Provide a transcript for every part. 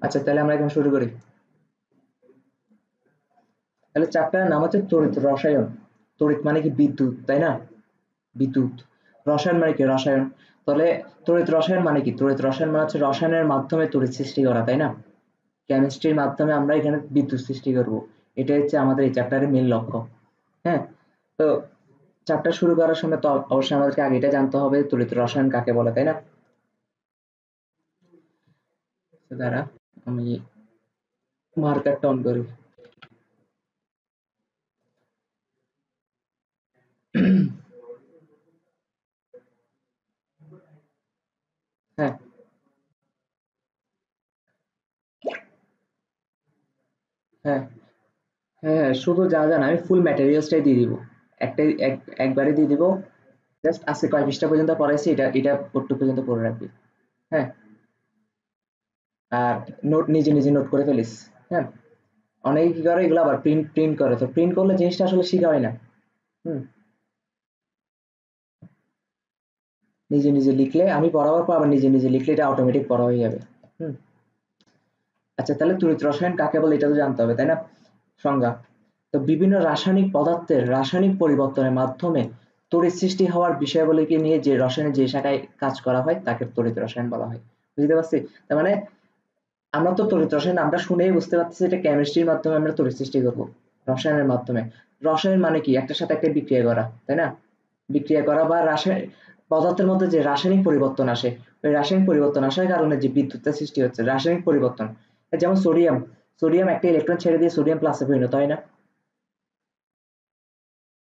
আচ্ছা তাহলে আমরা এখন শুরু করি। তাহলে চ্যাপ্টারের নাম হচ্ছে তড়িৎ রসায়ন। তড়িৎ মানে কি বিদ্যুৎ, তাই না? বিদ্যুৎ। রসায়ন মানে কি রসায়ন। তাহলে তড়িৎ রসায়ন মানে কি? তড়িৎ রসায়ন মানে হচ্ছে রসায়নের মাধ্যমে তড়িৎ সৃষ্টি করা, তাই না? কেমিস্ট্রির মাধ্যমে আমরা এখানে বিদ্যুৎ সৃষ্টি করব। এটাই হচ্ছে আমাদের এই চ্যাপ্টারের মূল লক্ষ্য। হ্যাঁ, তো চ্যাপ্টার শুরু করার সময় তো অবশ্যই আমাদেরকে আগে এটা জানতে হবে তড়িৎ রসায়ন কাকে বলে, তাই না? তো দাঁড়া, আমি মার্কারটা অন করি। হ্যাঁ, হ্যাঁ, হ্যাঁ, হ্যাঁ, শুধু যা জানা আমি ফুল ম্যাটেরিয়ালসটাই দিয়ে দিব। একটাই একবারে দিয়ে দিব। জাস্ট আজকে কয় পৃষ্ঠা পর্যন্ত পড়াইছি এটা এটা ওটুকু পর্যন্ত পড়ে রাখবি। হ্যাঁ, আর নোট নিজে নিজে নোট করে ফেলিস। হ্যাঁ, অনেকে কি করে এগুলো আবার প্রিন্ট প্রিন্ট করে, তো প্রিন্ট করলে জিনিসটা আসলে শিখা হয় না। হুম, নিজে নিজে লিখলে আমি পড়াবার পর আবার নিজে নিজে লিখলে এটা অটোমেটিক পড়া হয়ে যাবে। হুম, আচ্ছা তাহলে তড়িৎ রসায়ন কাকে বলে এটা তো জানতে হবে, তাই না? সংজ্ঞা। তো বিভিন্ন রাসায়নিক পদার্থের রাসায়নিক পরিবর্তনের মাধ্যমে তড়িৎ সৃষ্টি হওয়ার বিষয়গুলিকে নিয়ে যে রসায়নের যে শাখায় কাজ করা হয় তাকে তড়িৎ রসায়ন বলা হয়। বুঝতে পারছি? তার মানে আমরা তো তড়িৎ রসায়ন আমরা শুনেই বুঝতে পারতেছি এটা কেমিস্ট্রির মাধ্যমে আমরা তড়িৎ সৃষ্টি করব। রসায়নের মাধ্যমে। রসায়ন মানে কি? একটার সাথে একটা বিক্রিয়া করা, তাই না? বিক্রিয়া করা বা পদার্থের মধ্যে যে রাসায়নিক পরিবর্তন আসে, ওই রাসায়নিক পরিবর্তন আসার কারণে যে বিদ্যুতের সৃষ্টি হচ্ছে, রাসায়নিক পরিবর্তন। যেমন সোডিয়াম, সোডিয়াম একটা ইলেকট্রন ছেড়ে দিয়ে সোডিয়াম প্লাসে পরিণত হয় না?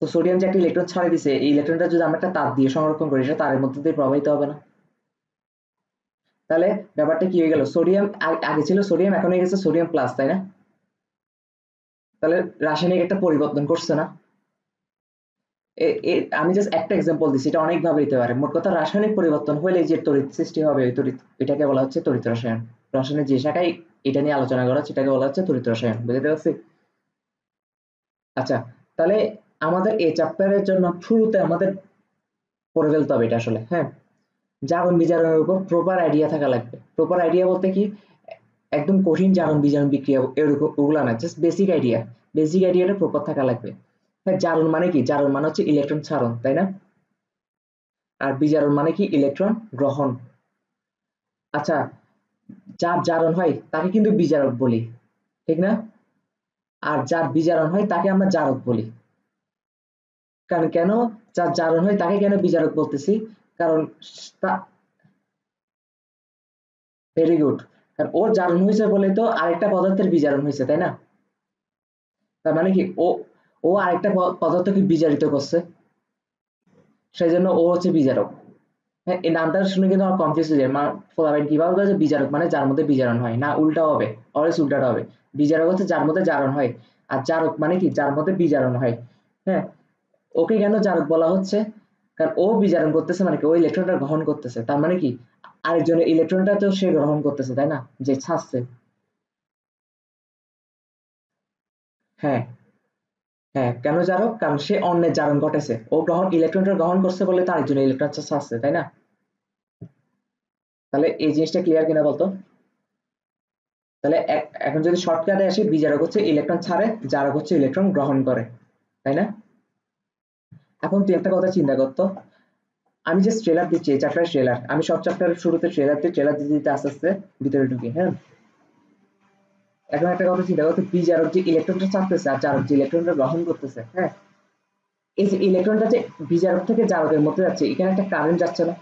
তো সোডিয়াম যে একটা ইলেকট্রন ছাড়ে দিছে, এই ইলেকট্রনটা যদি আমরা একটা তার দিয়ে সংরক্ষণ করি, সেটা তারের মধ্যে দিয়ে প্রবাহিত হবে না? তাহলে ব্যাপারটা কি হয়ে গেল? সোডিয়াম আগে ছিল সোডিয়াম, এখন হয়ে গেছে সোডিয়াম প্লাস, তাই না? তাহলে রাসায়নিক একটা পরিবর্তন করছে না? আমি জাস্ট একটা এক্সাম্পল দিচ্ছি, এটা অনেক ভাবে হতে পারে। মোট কথা রাসায়নিক পরিবর্তন হলে যে তড়িৎ সৃষ্টি হবে, ওই তড়িৎ এটাকে বলা হচ্ছে তড়িৎ রসায়ন। রসায়নের যে শাখায় এটা নিয়ে আলোচনা করা হচ্ছে এটাকে বলা হচ্ছে তড়িৎ রসায়ন। বুঝতে পারছি? আচ্ছা, তাহলে আমাদের এই চ্যাপ্টারের জন্য শুরুতে আমাদের পড়ে ফেলতে হবে এটা আসলে। হ্যাঁ, জারণ বিজারণের উপর প্রপার আইডিয়া থাকা লাগবে। প্রপার আইডিয়া বলতে কি? একদম কঠিন জারণ বিজারণ বিক্রিয়া এরকম ওগুলা না, জাস্ট বেসিক আইডিয়া। বেসিক আইডিয়াটা প্রপার থাকা লাগবে। হ্যাঁ, জারণ মানে কি? জারণ মানে হচ্ছে ইলেকট্রন ছাড়ন, তাই না? আর বিজারণ মানে কি? ইলেকট্রন গ্রহণ। আচ্ছা, যার জারণ হয় তাকে কিন্তু বিজারক বলি, ঠিক না? আর যার বিজারণ হয় তাকে আমরা জারক বলি। কারণ কেন? যার জারণ হয় তাকে কেন বিজারক বলতেছি? কারণ ভেরি গুড। কারণ ওর জারণ হয়েছে বলে তো আরেকটা পদার্থের বিজারণ হয়েছে, তাই না? তার মানে কি ও ও আরেকটা পদার্থকে বিজারিত করছে, সেই জন্য ও হচ্ছে বিজারক। হ্যাঁ, এই নামটা শুনে কিন্তু আমার কনফিউজ হয়ে যায়। ফলাফল কিভাবে বলে যে বিজারক মানে যার মধ্যে বিজারণ হয়, না উল্টা হবে? অলওয়েজ উল্টাটা হবে। বিজারক হচ্ছে যার মধ্যে জারণ হয়, আর জারক মানে কি? যার মধ্যে বিজারণ হয়। হ্যাঁ, ওকে কেন জারক বলা হচ্ছে? কারণ ও বিজারণ করতেছে মানে কি? ও ইলেকট্রনটা গ্রহণ করতেছে, তার মানে কি আরেকজনের ইলেকট্রনটা তো সে গ্রহণ করতেছে, তাই না? যে ছাড়ছে। হ্যাঁ, হ্যাঁ, কেন জারক? কারণ সে অন্যের জারণ ঘটেছে, ও ইলেকট্রনটা গ্রহণ করছে বলে তার একজনের ইলেকট্রন ছাড়ছে, তাই না? তাহলে এই জিনিসটা ক্লিয়ার কিনা বলতো? তাহলে এখন যদি শর্টকাটে আসি, বিজারক হচ্ছে ইলেকট্রন ছাড়ে, জারক হচ্ছে ইলেকট্রন গ্রহণ করে, তাই না? এখন তুই একটা কথা চিন্তা করতো, আমি যে ট্রেলার দিচ্ছি এই চ্যাপ্টারের ট্রেলার, আমি সব চ্যাপ্টারের শুরুতে ট্রেলার দিতে দিতে আস্তে আস্তে ভিতরে ঢুকি। হ্যাঁ, এখন একটা কথা চিন্তা করতো, বিজারক যে ইলেকট্রনটা ছাড়তেছে আর জারক যে ইলেকট্রনটা গ্রহণ করতেছে, হ্যাঁ, এই যে ইলেকট্রনটা যে বিজারক থেকে জারকের মধ্যে যাচ্ছে, এখানে একটা কারেন্ট যাচ্ছে না?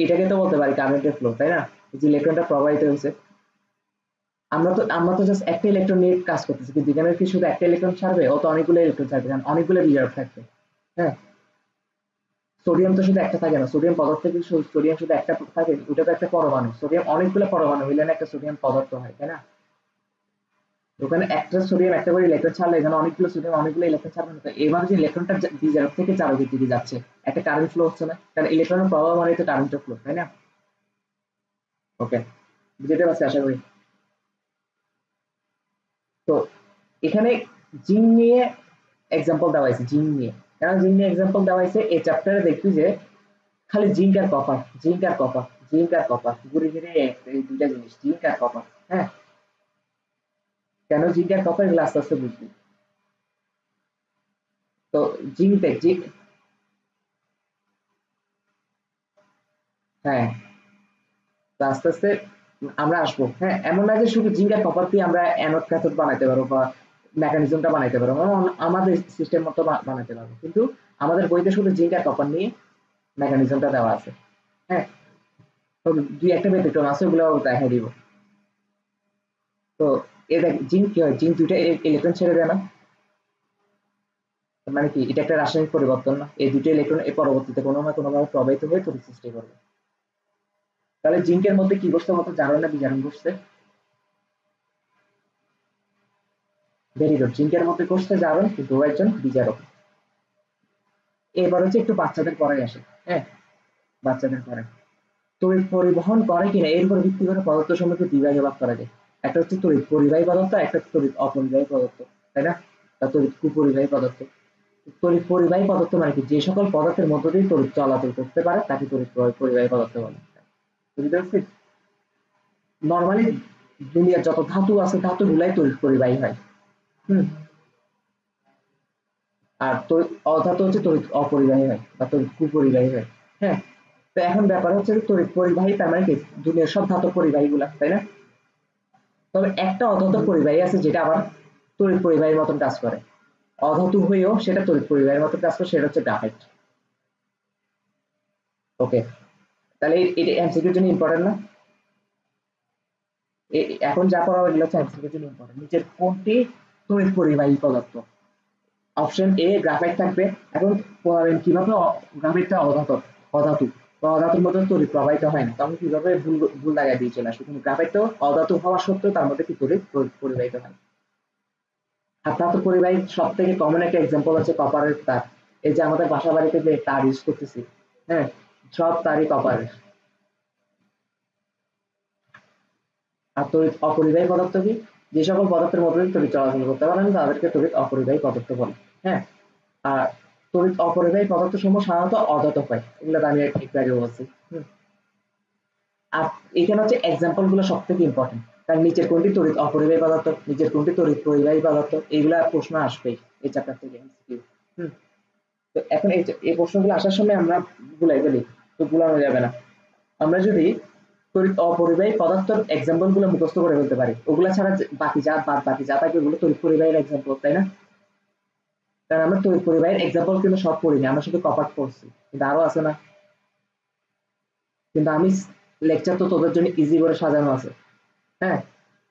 এটাকে তো বলতে পারি কারেন্টের ফ্লো, তাই না? এই যে ইলেকট্রনটা প্রবাহিত হয়েছে, আমরা তো জাস্ট একটা ইলেকট্রন নিয়ে কাজ করতেছি, কিন্তু এখানে কি শুধু একটা ইলেকট্রন ছাড়বে? ও তো অনেকগুলো ইলেকট্রন ছাড়বে, কারণ অনেকগুলো বিজারক থাকবে। হ্যাঁ, সোডিয়াম তো শুধু একটা থাকে না, সোডিয়াম পদার্থে কি সোডিয়াম শুধু একটা থাকে? ওটা তো একটা পরমাণু, সোডিয়াম অনেকগুলো পরমাণু হইলে না একটা সোডিয়াম পদার্থ হয়, তাই না? ওখানে একটা সোডিয়াম একটা করে ইলেকট্রন ছাড়লে এখানে অনেকগুলো সোডিয়াম অনেকগুলো ইলেকট্রন ছাড়বে না? তো এবার যে ইলেকট্রনটা বিজারক থেকে চালকের দিকে যাচ্ছে, একটা কারেন্ট ফ্লো হচ্ছে না? কারণ ইলেকট্রনের প্রবাহ মানে তো কারেন্টের ফ্লো, তাই না? ওকে, বুঝতে পারছি আশা করি। তো এখানে জিন নিয়ে এক্সাম্পল দেওয়া হয়েছে, জিন নিয়ে। কেন জিন নিয়ে এক্সাম্পল দেওয়া হয়েছে? এই চ্যাপ্টারে দেখবি যে খালি জিঙ্ক আর কপার, জিঙ্ক আর কপার, জিঙ্ক আর কপার, ঘুরে ফিরে এই দুইটা জিনিস, জিঙ্ক আর কপার। হ্যাঁ, কেন জিঙ্ক আর কপার, এগুলো আস্তে আস্তে বুঝবি। তো জিঙ্ক দেখ, জিঙ্ক, হ্যাঁ, তো আস্তে আস্তে আমরা আসবো। হ্যাঁ, এমন না যে শুধু জিঙ্ক আর কপার দিয়ে আমরা অ্যানোড ক্যাথোড বানাইতে পারবো বা মেকানিজমটা বানাইতে পারবো, আমরা আমাদের সিস্টেম মতো বানাইতে পারবো, কিন্তু আমাদের বইতে শুধু জিঙ্ক আর কপার নিয়ে মেকানিজমটা দেওয়া আছে। হ্যাঁ, তো দুই একটা ব্যতিক্রম আছে, ওগুলো দেখাই দিব। তো এ দেখ, জিঙ্ক কি হয়, জিঙ্ক দুইটা ইলেকট্রন ছেড়ে দেয় না, তার মানে কি এটা একটা রাসায়নিক পরিবর্তন না, এই দুটো ইলেকট্রন এর পরবর্তীতে কোনো না কোনো ভাবে প্রবাহিত হয়ে তড়িৎ সৃষ্টি করবে। তাহলে জিঙ্কের মধ্যে কি ঘটছে বলতো, জারণ না বিজারণ ঘটছে? ভেরি গুড, জিঙ্কের মধ্যে ঘটছে জারণ, কিন্তু ও একজন বিজারক। এবার হচ্ছে একটু বাচ্চাদের পড়ায় আসে। হ্যাঁ, বাচ্চাদের পড়ায় তড়িৎ পরিবহন করে কিনা এর উপর ভিত্তি করে পদার্থ সম্পর্কে দুই ভাগে ভাগ করা যায়। একটা হচ্ছে তড়িৎ পরিবাহী পদার্থ, একটা তড়িৎ অপরিবাহী পদার্থ, তাই না? বা তড়িৎ কুপরিবাহী পদার্থ। তড়িৎ পরিবাহী পদার্থ মানে কি, যে সকল পদার্থের মধ্য দিয়ে তড়িৎ চলাচল করতে পারে তাকে তড়িৎ পরিবাহী পদার্থ বলে। বুঝতে পারছিস? নর্মালি দুনিয়ার যত ধাতু আছে ধাতুগুলাই তড়িৎ পরিবাহী হয়। হুম। আর তড়িৎ অধাতু হচ্ছে তড়িৎ অপরিবাহী হয় বা তড়িৎ কুপরিবাহী হয়। হ্যাঁ, তো এখন ব্যাপার হচ্ছে যে তড়িৎ পরিবাহী তার মানে কি, দুনিয়ার সব ধাতু পরিবাহী গুলা, তাই না? তবে একটা অধাতু পরিবাহী আছে যেটা আবার তড়িৎ পরিবাহীর মতন কাজ করে, অধাতু হয়েও সেটা তড়িৎ পরিবাহীর মতন কাজ করে, সেটা হচ্ছে গ্রাফাইট। ওকে, তাহলে এটা এমসিকিউর জন্য ইম্পর্টেন্ট না? এখন যা পড়া এগুলো হচ্ছে এমসিকিউর জন্য ইম্পর্টেন্ট। নিচের কোনটি তড়িৎ পরিবাহী পদার্থ? অপশন এ গ্রাফাইট থাকবে। এখন পড়াবেন কিভাবে গ্রাফাইটটা অধাতু, অধাতু বা অধাতুর মধ্যে তড়িৎ প্রবাহিত হয় না, তখন কিভাবে ভুল ভুল জায়গায় দিয়ে চলে আসবে, কিন্তু গ্রাফাইট তো অধাতু হওয়া সত্ত্বেও তার মধ্যে কি তড়িৎ পরিবাহিত হয়। আর ধাতু পরিবাহীর সব থেকে কমন একটা এক্সাম্পল হচ্ছে কপারের তার। এই যে আমাদের বাসা বাড়িতে যে তার ইউজ করতেছি, হ্যাঁ, সব তারই কপারের। আর তড়িৎ অপরিবাহী পদার্থ কি, যে সকল পদার্থের মধ্যে দিয়ে তড়িৎ চলাচল করতে পারে না তাদেরকে তড়িৎ অপরিবাহী পদার্থ বলে। হ্যাঁ, আর তড়িৎ অপরিবাহী পদার্থ সমূহ সাধারণত অধাতব হয়, এগুলো তো আমি একটু আগে বলছি। আর এখানে হচ্ছে এক্সাম্পল গুলো সব থেকে ইম্পর্টেন্ট, কারণ নিচের কোনটি তড়িৎ অপরিবাহী পদার্থ, নিচের কোনটি তড়িৎ পরিবাহী পদার্থ, এইগুলা প্রশ্ন আসবেই এই চ্যাপ্টার থেকে। তো এখন এই প্রশ্নগুলো আসার সময় আমরা ভুলাই ফেলি, তো ভুলানো যাবে না। আমরা যদি তড়িৎ অপরিবাহী পদার্থের এক্সাম্পল গুলো মুখস্থ করে ফেলতে পারি, ওগুলা ছাড়া বাকি যা বাদ বাকি যা থাকে ওগুলো তড়িৎ পরিবাহীর এক্সাম্পল, তাই না? কারণ আমরা তড়িৎ পরিবাহীর এক্সাম্পল কিন্তু সব পড়িনি, আমরা শুধু কপার পড়ছি, কিন্তু আরো আছে না? কিন্তু আমি লেকচার তো তোদের জন্য ইজি করে সাজানো আছে। হ্যাঁ,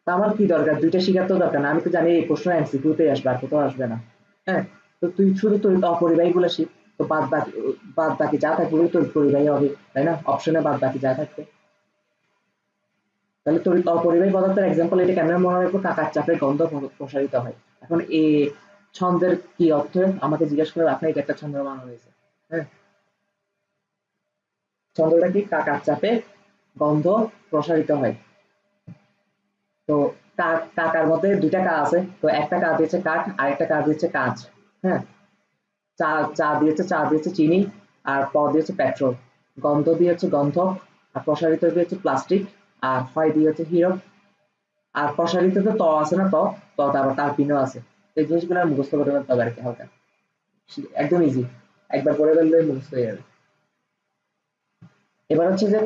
তা আমার কি দরকার, দুইটা শিখার তো দরকার না, আমি তো জানি এই প্রশ্ন এমসিকিউতেই আসবে, আর কোথাও আসবে না। হ্যাঁ, তো তুই শুধু তড়িৎ অপরিবাহী গুলো শিখ, তো বাদ বাকি যা থাকবে ওগুলো তড়িৎ পরিবাহী হবে, তাই না? অপশনে বাদ বাকি যা থাকবে। তাহলে তড়িৎ অপরিবাহী পদার্থের এক্সাম্পল এটা কেমন মনে রাখবো, কাকার চাপে গন্ধ প্রসারিত হয়। এখন এই ছন্দের কি অর্থ আমাকে জিজ্ঞেস করে, আপনার এটা একটা ছন্দ বানানো হয়েছে। হ্যাঁ, ছন্দটা কি, কাকার চাপে গন্ধ প্রসারিত হয়। তো কাকার মধ্যে দুইটা কা আছে, তো একটা কা দিয়েছে কাঠ আর একটা কা দিয়েছে কাঁচ। হ্যাঁ, চা চা দিয়েছে চিনি, আর প দিয়েছে পেট্রোল। গন্ধ দিয়েছে গন্ধক, আর প্রসারিত দিয়েছে প্লাস্টিক, আর হয় দিয়েছে হীরক। আর প্রসারিত তো ত আছে না, আবার তার পিনও আছে। এই জিনিসগুলো মুখস্থ করে ফেলতে হবে আর কি, হালকা, একদম ইজি, একবার করে ফেললে মুখস্থ হয়ে যাবে। এবার হচ্ছে যে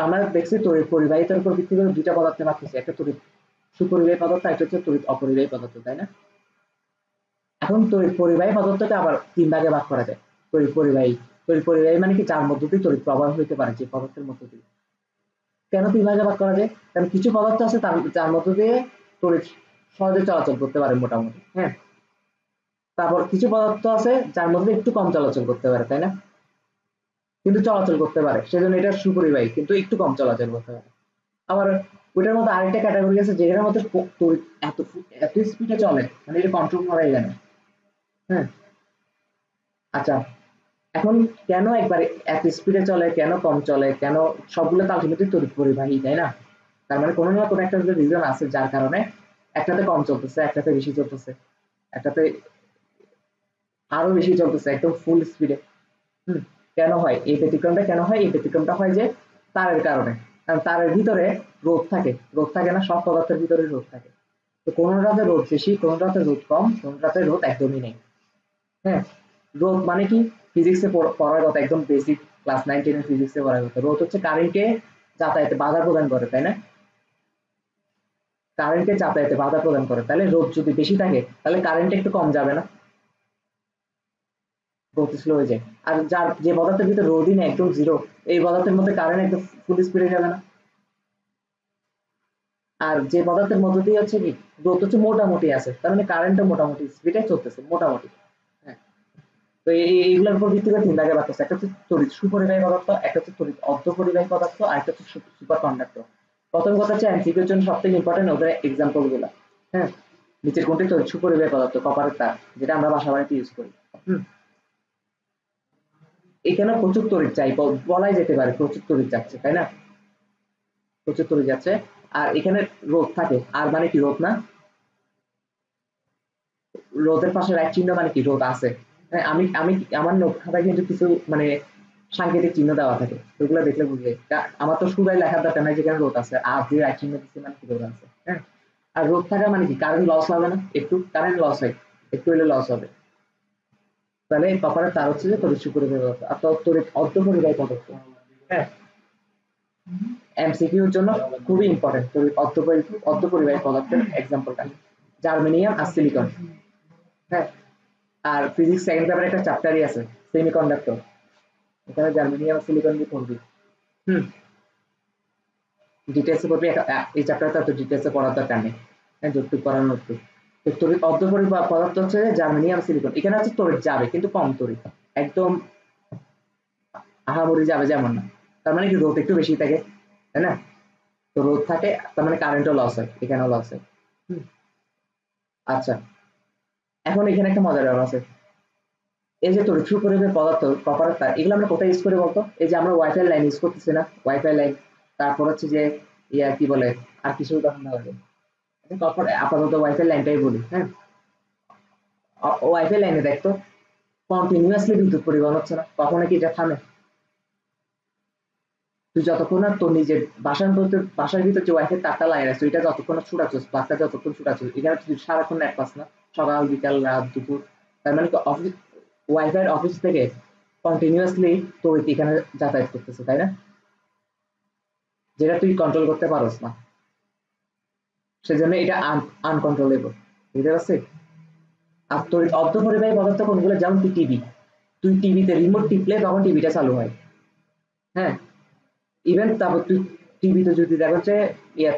আমরা দেখছি তড়িৎ পরিবাহিতার উপর ভিত্তি করে দুইটা পদার্থে ভাগ করছি, একটা তড়িৎ সুপরিবাহী পদার্থ, একটা হচ্ছে তড়িৎ অপরিবাহী পদার্থ, তাই না? এখন তড়িৎ পরিবাহী পদার্থকে আবার তিন ভাগে ভাগ করা যায়। তড়িৎ পরিবাহী মানে কি, যার মধ্য দিয়ে তড়িৎ প্রবাহ হইতে পারে, যে পদার্থের মধ্য দিয়ে। কেন তিন ভাগে ভাগ করা যায়, কারণ কিছু পদার্থ আছে যার মধ্য দিয়ে তড়িৎ সহজে চলাচল করতে পারে মোটামুটি। হ্যাঁ, তারপর কিছু পদার্থ আছে যার মধ্যে একটু কম চলাচল করতে পারে, তাই না? কিন্তু চলাচল করতে পারে, সেজন্য এটা সুপরিবাহী, কিন্তু একটু কম চলাচল করতে পারে। আবার ওইটার মধ্যে আরেকটা ক্যাটাগরি আছে যেটার মধ্যে তড়িৎ এত এত স্পিডে চলে, মানে এটা কন্ট্রোল করাই যায় না। হ্যাঁ, আচ্ছা, এখন কেন একবার এত স্পিডে চলে, কেন কম চলে, কেন, সবগুলো তো আলটিমেটলি তড়িৎ পরিবাহী, তাই না? তার মানে কোনো না কোনো একটা রিজন আছে যার কারণে একটাতে কম চলতেছে, একটাতে বেশি চলতেছে, একটাতে আরো বেশি চলতেছে একদম ফুল স্পিডে। হুম, কেন হয় এই ব্যতিক্রমটা, কেন হয় এই ব্যতিক্রমটা, হয় যে তারের কারণে। কারণ তারের ভিতরে রোধ থাকে, রোধ থাকে না, সব পদার্থের ভিতরে রোধ থাকে। তো কোনটাতে রোদ বেশি, কোনটাতে রোদ কম, কোনটাতে রোদ একদমই নেই। হ্যাঁ, রোদ মানে কি ফিজিক্সে পড়ার কথা, একদম বেসিক ক্লাস 9 10 এর ফিজিক্সে পড়ার কথা। রোদ হচ্ছে কারেন্টকে যাতায়াতে বাধা প্রদান করে, তাই না? কারেন্টকে যাতায়াতে বাধা প্রদান করে। তাহলে রোদ যদি বেশি থাকে তাহলে কারেন্ট একটু কম যাবে না, গতি স্লো হয়ে যায়। আর যার যে পদার্থের ভিতরে রোদই নেই, একদম জিরো, এই পদার্থের মধ্যে কারেন্ট একদম ফুল স্পিডে যাবে না। আর যে পদার্থের মধ্য দিয়ে হচ্ছে কি রোদ হচ্ছে মোটামুটি আছে, তার মানে কারেন্টও মোটামুটি স্পিডে চলতেছে মোটামুটি। হ্যাঁ, তো এইগুলোর উপর ভিত্তি করে তিনটা ভাগে ভাগ করছে। একটা হচ্ছে তড়িৎ সুপরিবাহী পদার্থ, একটা হচ্ছে তড়িৎ অর্ধপরিবাহী পদার্থ, আর একটা হচ্ছে সুপার কন্ডাক্টর। প্রথম কথা হচ্ছে এমসিকিউর জন্য সব থেকে ইম্পর্টেন্ট ওদের এক্সাম্পল গুলা। হ্যাঁ, নিচের কোনটি তড়িৎ সুপরিবাহী পদার্থ? কপারের তার, যেটা আমরা বাসা বাড়িতে ইউজ করি। হুম, এখানে প্রচুর তড়িৎ চাই, বলাই যেতে পারে প্রচুর তড়িৎ যাচ্ছে, তাই না? প্রচুর তড়িৎ যাচ্ছে। আর এখানে রোধ থাকে, আর মানে কি রোধ না, রোদের পাশে রাইট চিহ্ন মানে কি রোদ আছে। হ্যাঁ, আমি আমি আমার নোট খাতায় কিন্তু কিছু মানে সাংকেতিক চিহ্ন দেওয়া থাকে, ওগুলো দেখলে বুঝবে। আমার তো শুধু লেখার দরকার নাই যেখানে রোদ আছে, আর যে রাইট চিহ্ন দিচ্ছে মানে কি রোদ আছে। হ্যাঁ, আর রোদ থাকা মানে কি কারেন্ট লস হবে না, একটু কারেন্ট লস হয়, একটু হলে লস হবে। তাহলে কপারের তার হচ্ছে যে তড়িৎ সুপরিবাহী পদার্থ, আর তড়িৎ অর্ধপরিবাহী পদার্থ। হ্যাঁ, এমসিকিউর জন্য খুবই ইম্পর্টেন্ট তড়িৎ অর্ধপরিবাহী পদার্থের এক্সাম্পলটা জার্মেনিয়াম আর সিলিকন। হ্যাঁ, আর ফিজিক্স সেকেন্ড পেপারে একটা চ্যাপ্টারই আছে সেমিকন্ডাক্টর, এখানে জার্মেনিয়াম আর সিলিকন নিয়ে পড়বি। হুম, ডিটেলসে পড়বি, এই চ্যাপ্টারটা তো ডিটেলসে পড়ার দরকার নেই। হ্যাঁ, যতটুকু পড়ানো একটু। তো তড়িৎ অর্ধপরিবাহী পদার্থ হচ্ছে জার্মেনিয়াম সিলিকন। এখানে হচ্ছে তড়িৎ যাবে কিন্তু কম তড়িৎ, একদম আহামরি যাবে যেমন না। তার মানে কি রোদ একটু বেশি থাকে, তাই না? তো রোদ থাকে, তার মানে কারেন্টও লস হয়, এখানেও লস হয়। হুম, আচ্ছা, এখন এখানে একটা মজার ব্যাপার আছে। এই যে তড়িৎ সুপরিবাহী পদার্থ কপার তার, এগুলো আমরা কোথায় ইউজ করি বলতো? এই যে আমরা ওয়াইফাই লাইন ইউজ করতেছি না, ওয়াইফাই লাইন, তারপর হচ্ছে যে ইয়া কি বলে, আর কিছু উদাহরণ দেওয়া লাগে। তারপর আপাতত ওয়াইফাই লাইনটাই বলি। হ্যাঁ, ওয়াইফাই লাইনে দেখতো কন্টিনিউয়াসলি বিদ্যুৎ পরিবহন হচ্ছে না, কখনো কি এটা থামে? তুই যতক্ষণ না তোর নিজের বাসার ভিতর যে ওয়াইফাই তারটা লাগিয়ে রাখছো, এটা যতক্ষণ না ছুটাচ্ছিস, প্লাগটা যতক্ষণ ছুটাচ্ছিস, এখানে তুই সারাক্ষণ নেট পাস না, সকাল বিকাল রাত দুপুর। তার মানে অফিস, ওয়াইফাই অফিস থেকে কন্টিনিউয়াসলি তোর এখানে যাতায়াত করতেছে, তাই না? যেটা তুই কন্ট্রোল করতে পারস না, সেজন্য এটা আনকন্ট্রোলেবল। বুঝতে পারছিস? আর তোর অর্ধপরিবাহী পদার্থ কোনগুলো? যেমন তুই টিভি, তুই টিভিতে রিমোট টিপলে তখন টিভিটা চালু হয়। হ্যাঁ, ইভেন তারপর তুই টিভিতে যদি দেখো যে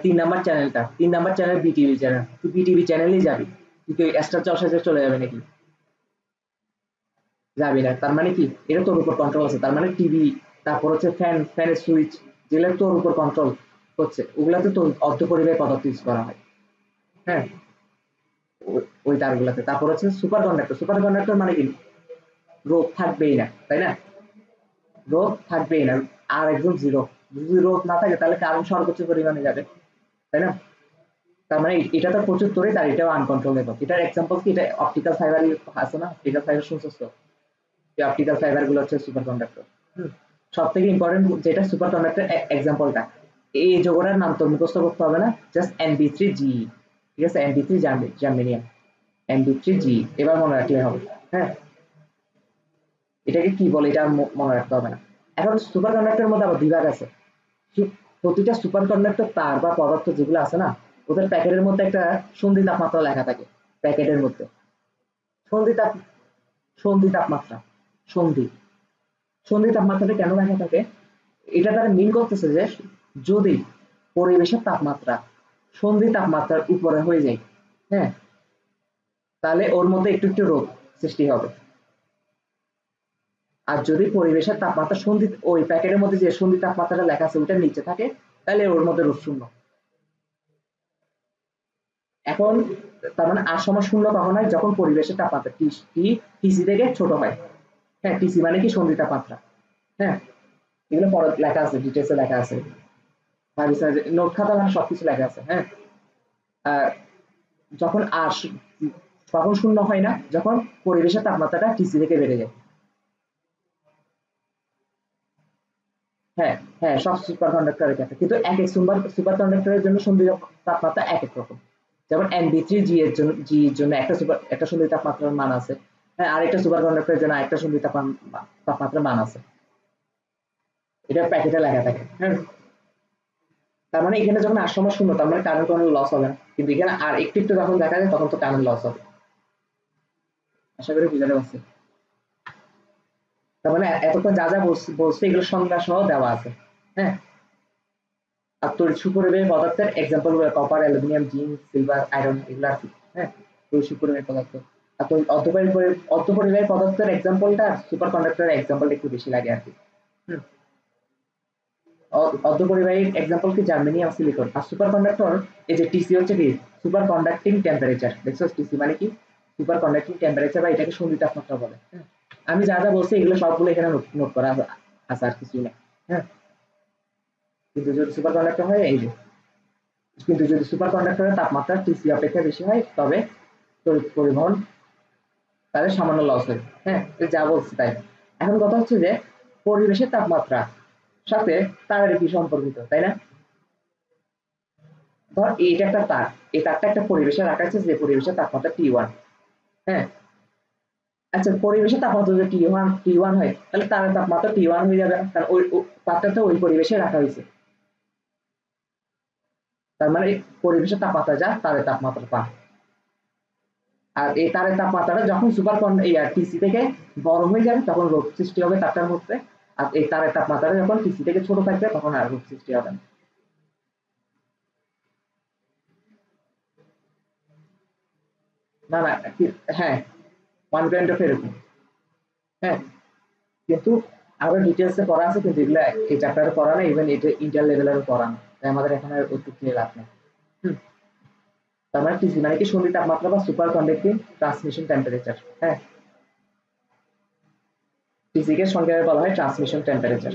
3 নাম্বার চ্যানেলটা, 3 নাম্বার চ্যানেল বিটিভি চ্যানেল, তুই বিটিভি চ্যানেলেই যাবি, তুই কি স্টার জলসাতে চলে যাবে নাকি? যাবি না। তার মানে কি এটা তোর উপর কন্ট্রোল আছে। তার মানে টিভি, তারপর হচ্ছে ফ্যানের সুইচ, যেগুলো তোর উপর কন্ট্রোল হচ্ছে, ওগুলাতে তোর অর্ধপরিবাহী পদার্থ ইউজ করা হয়। হ্যাঁ, ওই তারগুলাতে। তারপর হচ্ছে সুপার কন্ডাক্টর। সুপার কন্ডাক্টর মানে কি রোধ থাকবেই না, তাই না? রোধ থাকবেই না, আর একদম জিরো। যদি রোধ না থাকে তাহলে কারেন্ট সর্বোচ্চ পরিমাণে যাবে, তাই না? তার মানে এটা তো প্রচুর তড়িৎ, আর এটাও আনকন্ট্রোলেবল। এটার এক্সাম্পল কি? এটা অপটিক্যাল ফাইবার আছে না, অপটিক্যাল ফাইবার শুনছস তো? এই অপটিক্যাল ফাইবার গুলো হচ্ছে সুপার কন্ডাক্টর। সব থেকে ইম্পর্টেন্ট যেটা সুপার কন্ডাক্টর এক্সাম্পলটা, এই যোগটার নাম তো মুখস্থ করতে হবে না, জাস্ট Nb3Ge। ঠিক আছে, Nb3 জার্মেনিয়াম, Nb3Ge এবার মনে রাখলে হবে। হ্যাঁ, এটাকে কি বলে এটা মনে রাখতে হবে না। এখন সুপার কন্ডাক্টরের মধ্যে আবার বিভাগ আছে। প্রতিটা সুপার কন্ডাক্টর তার বা পদার্থ যেগুলো আছে না, ওদের প্যাকেটের মধ্যে একটা সন্ধি তাপমাত্রা লেখা থাকে। প্যাকেটের মধ্যে সন্ধি তাপ সন্ধি তাপমাত্রা, সন্ধি সন্ধি তাপমাত্রাটা কেন লেখা থাকে? এটা তারা মিন করতেছে যে যদি পরিবেশের তাপমাত্রা সন্ধি তাপমাত্রার উপরে হয়ে যায়, হ্যাঁ, তাহলে ওর মধ্যে একটু একটু রোধ সৃষ্টি হবে। আর যদি পরিবেশের তাপমাত্রা সন্ধি, ওই প্যাকেটের মধ্যে যে সন্ধি তাপমাত্রাটা লেখা আছে ওটার নিচে থাকে, তাহলে ওর মধ্যে রোধ শূন্য। এখন তার মানে আর সমান শূন্য কখন হয়? যখন পরিবেশের তাপমাত্রা টিসি থেকে ছোট হয়। হ্যাঁ, টিসি মানে কি সন্ধি তাপমাত্রা। হ্যাঁ, এগুলো পরে লেখা আছে, ডিটেলসে লেখা আছে, নোট খাতা মানে সবকিছু লেখা আছে। হ্যাঁ, আর যখন তখন শূন্য হয় না, যখন পরিবেশের তাপমাত্রাটা টিসি থেকে বেড়ে যায়। হ্যাঁ, হ্যাঁ, সব সুপার কন্ডাক্টরের ক্ষেত্রে কিন্তু এক এক সুপার সুপার কন্ডাক্টরের জন্য সন্ধি তাপমাত্রা এক এক রকম। যেমন Nb3 জি এর জন্য একটা সুন্দর তাপমাত্রার মান আছে, হ্যাঁ, আরেকটা সুপার কন্ডাক্টরের জন্য আরেকটা সুন্দর তাপমাত্রার মান আছে, এটা প্যাকেটে লেখা থাকে। হ্যাঁ, তার মানে এখানে যখন আর সমান শূন্য তার মানে কারেন্ট কোনো লস হবে না, কিন্তু এখানে আর একটু একটু যখন দেখা যায় তখন তো কারেন্ট লস হবে। আশা করি বুঝাতে পারছি। তার মানে এতক্ষণ যা যা বলছে এগুলো সংজ্ঞা সহ দেওয়া আছে। হ্যাঁ, আর তড়িৎ সুপরিবাহী পদার্থের এক্সাম্পল গুলো copper, aluminium, zinc, silver, iron এগুলো আর কি। হ্যাঁ, তড়িৎ সুপরিবাহী পদার্থ। আর তো অর্ধপরিবাহী পদার্থের এক্সাম্পলটা সুপার কন্ডাক্টরের এক্সাম্পলটা একটু বেশি লাগে আর কি। অর্ধপরিবাহী এক্সাম্পল কি জার্মেনিয়াম, সিলিকন। আর সুপার কন্ডাক্টর এই যে টিসি হচ্ছে কি সুপার কন্ডাক্টিং টেম্পারেচার। দেখছো টিসি মানে কি সুপার কন্ডাক্টিং টেম্পারেচার, বা এটাকে সন্ধি তাপমাত্রা বলে। আমি যা যা বলছি এগুলো সবগুলো এখানে নোট করা আছে, আর কিছুই না। হ্যাঁ, কিন্তু যদি সুপার কন্ডাক্টর হয় এই যে, কিন্তু যদি সুপার কন্ডাক্টরের তাপমাত্রা টিসি অপেক্ষা বেশি হয় তবে তড়িৎ পরিবহন তাদের সামান্য লস হয়। হ্যাঁ, যা বলছি তাই। এখন কথা হচ্ছে যে পরিবেশের তাপমাত্রা সাথে তারের কি সম্পর্কিত, তাই না? ধর এইটা একটা তার, এই তারটা একটা পরিবেশে রাখা আছে যে পরিবেশের তাপমাত্রা T1। হ্যাঁ, আচ্ছা, পরিবেশের তাপমাত্রা যদি টি ওয়ান হয় তাহলে তারের তাপমাত্রা T1 হয়ে যাবে না, কারণ ওই তারটা তো ওই পরিবেশে রাখা হয়েছে। তার মানে পরিবেশের তাপমাত্রা যা তারের তাপমাত্রা তা। আর এই তারের তাপমাত্রাটা যখন টিসি থেকে বড় হয়ে যাবে তখন রোধ সৃষ্টি হবে তারটার মধ্যে। আর এই তারের তাপমাত্রাটা যখন টিসি থেকে ছোট থাকবে তখন আর রোধ সৃষ্টি হবে না। না না, হ্যাঁ, 1 পয়েন্ট এরকম। হ্যাঁ, কিন্তু আরো ডিটেলস এ পড়া আছে, কিন্তু এগুলো এই চ্যাপ্টারে পড়া না, ইভেন এটা ইন্টার লেভেলেরও পড়া না, তাই আমাদের এখন আর ওইটুকু নিয়ে লাভ নেই। হুম, তার মানে টিসি মানে কি সন্ধি তাপমাত্রা বা সুপার কন্ডাক্টিং ট্রান্সমিশন টেম্পারেচার। হ্যাঁ, টিসি কে সংক্ষেপে বলা হয় ট্রান্সমিশন টেম্পারেচার।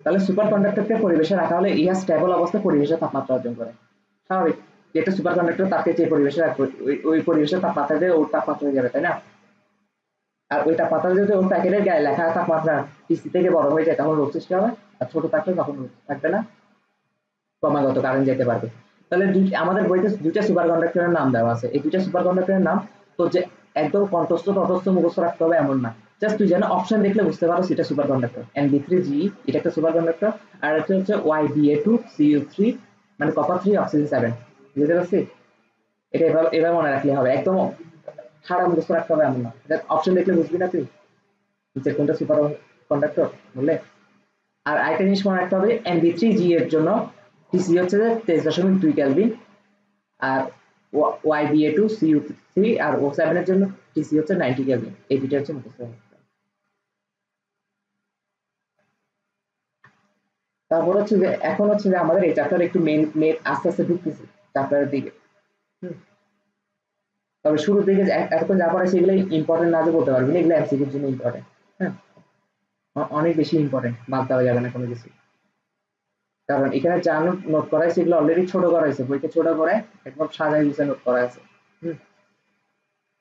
তাহলে সুপার কন্ডাক্টরকে পরিবেশে রাখা হলে ইহা স্টেবল অবস্থায় পরিবেশের তাপমাত্রা অর্জন করে। স্বাভাবিক, যেটা সুপার কন্ডাক্টর তাকে যে পরিবেশে রাখবে ওই পরিবেশের তাপমাত্রা দিয়ে ওর তাপমাত্রা হয়ে যাবে, তাই না? আর ওই তাপমাত্রা যদি ওর প্যাকেটের গায়ে লেখা তাপমাত্রা টিসি থেকে বড় হয়ে যায় তখন রোধ সৃষ্টি হবে, আর ছোট থাকলে তখন রোধ থাকবে না, ক্রমাগত কারেন্ট যেতে পারবে। তাহলে আমাদের বইতে দুইটা সুপার কন্ডাক্টরের নাম দেওয়া আছে, এই দুইটা সুপার কন্ডাক্টরের নাম তো যে একদম কণ্ঠস্থ তটস্থ মুখস্থ রাখতে হবে এমন না, জাস্ট তুই যেন অপশন দেখলে বুঝতে পারো সেটা সুপার কন্ডাক্টর। Nb3G এটা একটা সুপার কন্ডাক্টর, আর একটা হচ্ছে YBA2CU3 মানে কপার 3 অক্সিজেন 7। বুঝতে পারছি? এটা এভাবে এভাবে মনে রাখলে হবে, একদম খাড়া মুখস্থ রাখতে হবে এমন না, অপশন দেখলে বুঝবি না তুই নিচের কোনটা সুপার কন্ডাক্টর বললে। আর আরেকটা জিনিস মনে রাখতে হবে, Nb3G এর জন্য টিসি হচ্ছে যে 23.2 কেলভিন, আর YBA2CU3 আর O7 এর জন্য টিসি হচ্ছে 90 কেলভিন। এই দুটো হচ্ছে মুখস্থ রাখতে হবে। তারপর হচ্ছে যে এখন হচ্ছে যে আমাদের এই চ্যাপ্টার একটু মেন মেন আস্তে আস্তে ঢুকতেছে চ্যাপ্টারের দিকে। তবে শুরুর দিকে এতক্ষণ যা পড়া সেগুলো ইম্পর্টেন্ট না যে বলতে পারবি না, এগুলো এমসিকিউর জন্য ইম্পর্টেন্ট। হ্যাঁ, অনেক বেশি ইম্পর্টেন্ট, বাদ দেওয়া যাবে না কোনো কিছু। কারণ এখানে যা নোট করা হয়েছে এগুলো অলরেডি ছোট করা হয়েছে, বইকে ছোট করে একদম সাজায় গুছিয়ে নোট করা আছে।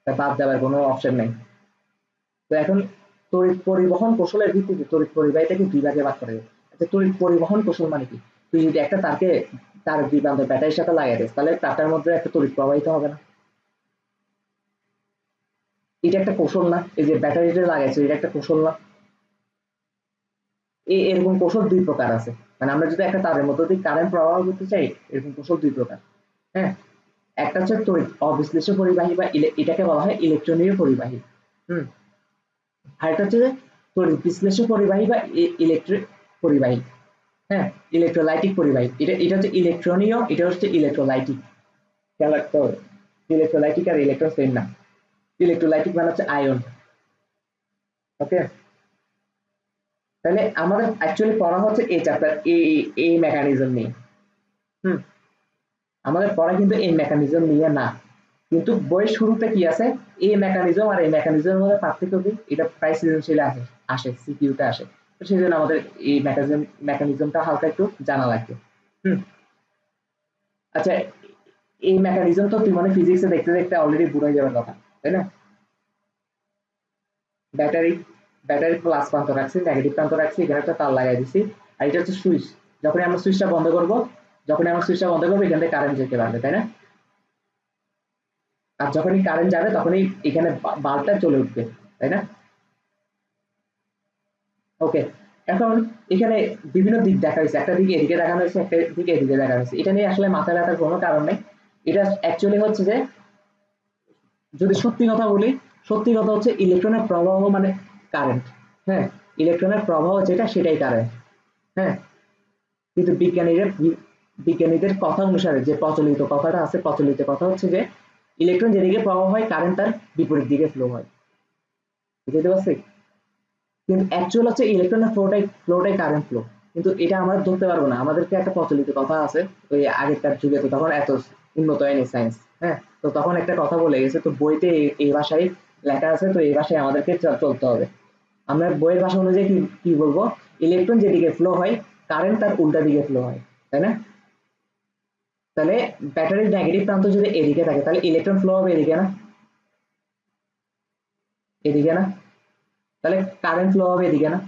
তা বাদ দেওয়ার কোনো অপশন নেই। তো এখন তড়িৎ পরিবহন কৌশলের ভিত্তিতে তড়িৎ পরিবাহীটাকে দুই ভাগে ভাগ করা যায়। আচ্ছা, তড়িৎ পরিবহন কৌশল মানে কি? তুই যদি একটা তার দুই প্রান্ত ব্যাটারির সাথে লাগাই দিস তাহলে তারটার মধ্যে একটা তড়িৎ প্রবাহিত হবে না? এটা একটা কৌশল না? এই যে ব্যাটারিটা লাগাইছো এটা একটা কৌশল না? এরকম কৌশল দুই প্রকার আছে। মানে আমরা যদি একটা তারের মধ্যে দিয়ে কারেন্ট প্রবাহ করতে চাই, এরকম কৌশল দুই প্রকার। হ্যাঁ, একটা হচ্ছে তড়িৎ অবিশ্লেষ্য পরিবাহী বা এটাকে বলা হয় ইলেকট্রনীয় পরিবাহী। হুম, আরেকটা হচ্ছে যে তড়িৎ বিশ্লেষ্য পরিবাহী বা ইলেকট্রিক পরিবাহী। হ্যাঁ, ইলেকট্রোলাইটিক পরিবাহী। এটা এটা হচ্ছে ইলেকট্রনীয়, এটা হচ্ছে ইলেকট্রোলাইটিক। খেয়াল রাখতে হবে, ইলেকট্রোলাইটিক আর ইলেকট্রন সেম না। ইলেকট্রোলাইটিক মানে হচ্ছে আয়ন। ওকে, তাহলে আমাদের অ্যাকচুয়ালি পড়া হচ্ছে এই চ্যাপ্টার এই মেকানিজম নিয়ে। হুম, আমাদের পড়া কিন্তু এই মেকানিজম নিয়ে না, কিন্তু বইয়ের শুরুতে কি আছে, এই মেকানিজম আর এই মেকানিজমের মধ্যে পার্থক্য কি এটা প্রায় সৃজনশীলে আসে সিকিউতে আসে। তো সেই জন্য আমাদের এই মেকানিজমটা হালকা একটু জানা লাগবে। হুম, আচ্ছা, এই মেকানিজম তো তুই মানে ফিজিক্সে দেখতে দেখতে অলরেডি বুঝে হয়ে যাবার কথা, তাই না? ব্যাটারি ব্যাটারি প্লাস প্রান্ত রাখছি, নেগেটিভ প্রান্ত রাখছি, এখানে একটা তার লাগাই দিছি, আর এটা হচ্ছে সুইচ। যখনই আমরা সুইচটা বন্ধ করব, যখন আমার সুইচটা বন্ধ করবো এখান থেকে কারেন্ট যেতে পারবে, তাই না? আর যখনই কারেন্ট যাবে তখনই এখানে বাল্বটা জ্বলে উঠবে, তাই না? ওকে, এখন এখানে বিভিন্ন দিক দেখা হয়েছে, একটা দিকে এদিকে দেখানো হয়েছে, একটা দিকে এদিকে দেখানো হয়েছে। এটা নিয়ে আসলে মাথা ব্যথার কোনো কারণ নেই। এটা অ্যাকচুয়ালি হচ্ছে যে, যদি সত্যি কথা বলি, সত্যি কথা হচ্ছে ইলেকট্রনের প্রবাহ মানে কারেন্ট। হ্যাঁ, ইলেকট্রনের প্রবাহ যেটা সেটাই কারেন্ট। হ্যাঁ, কিন্তু বিজ্ঞানীদের কথা অনুসারে যে প্রচলিত কথাটা আছে, প্রচলিত কথা হচ্ছে যে ইলেকট্রন যেদিকে প্রবাহ হয় কারেন্ট তার বিপরীত দিকে ফ্লো হয়। বুঝতে পারছি? কিন্তু অ্যাকচুয়াল হচ্ছে ইলেকট্রনের ফ্লোটাই কারেন্ট ফ্লো। কিন্তু এটা আমরা ধরতে পারবো না। আমাদেরকে একটা প্রচলিত কথা আছে, ওই আগেরকার যুগে তো তখন এত উন্নত হয়নি সায়েন্স। হ্যাঁ, তো তখন একটা কথা বলে গেছে, তো বইতে এই ভাষায় লেখা আছে, তো এই ভাষায় আমাদেরকে চলতে হবে। আমরা বইয়ের ভাষা অনুযায়ী কি কি বলবো, ইলেকট্রন যেদিকে ফ্লো হয় কারেন্ট তার উল্টা দিকে ফ্লো হয়, তাই না? তাহলে ব্যাটারির নেগেটিভ প্রান্ত যদি এদিকে থাকে তাহলে ইলেকট্রন ফ্লো হবে এদিকে না? এদিকে না? তাহলে কারেন্ট ফ্লো হবে এদিকে না?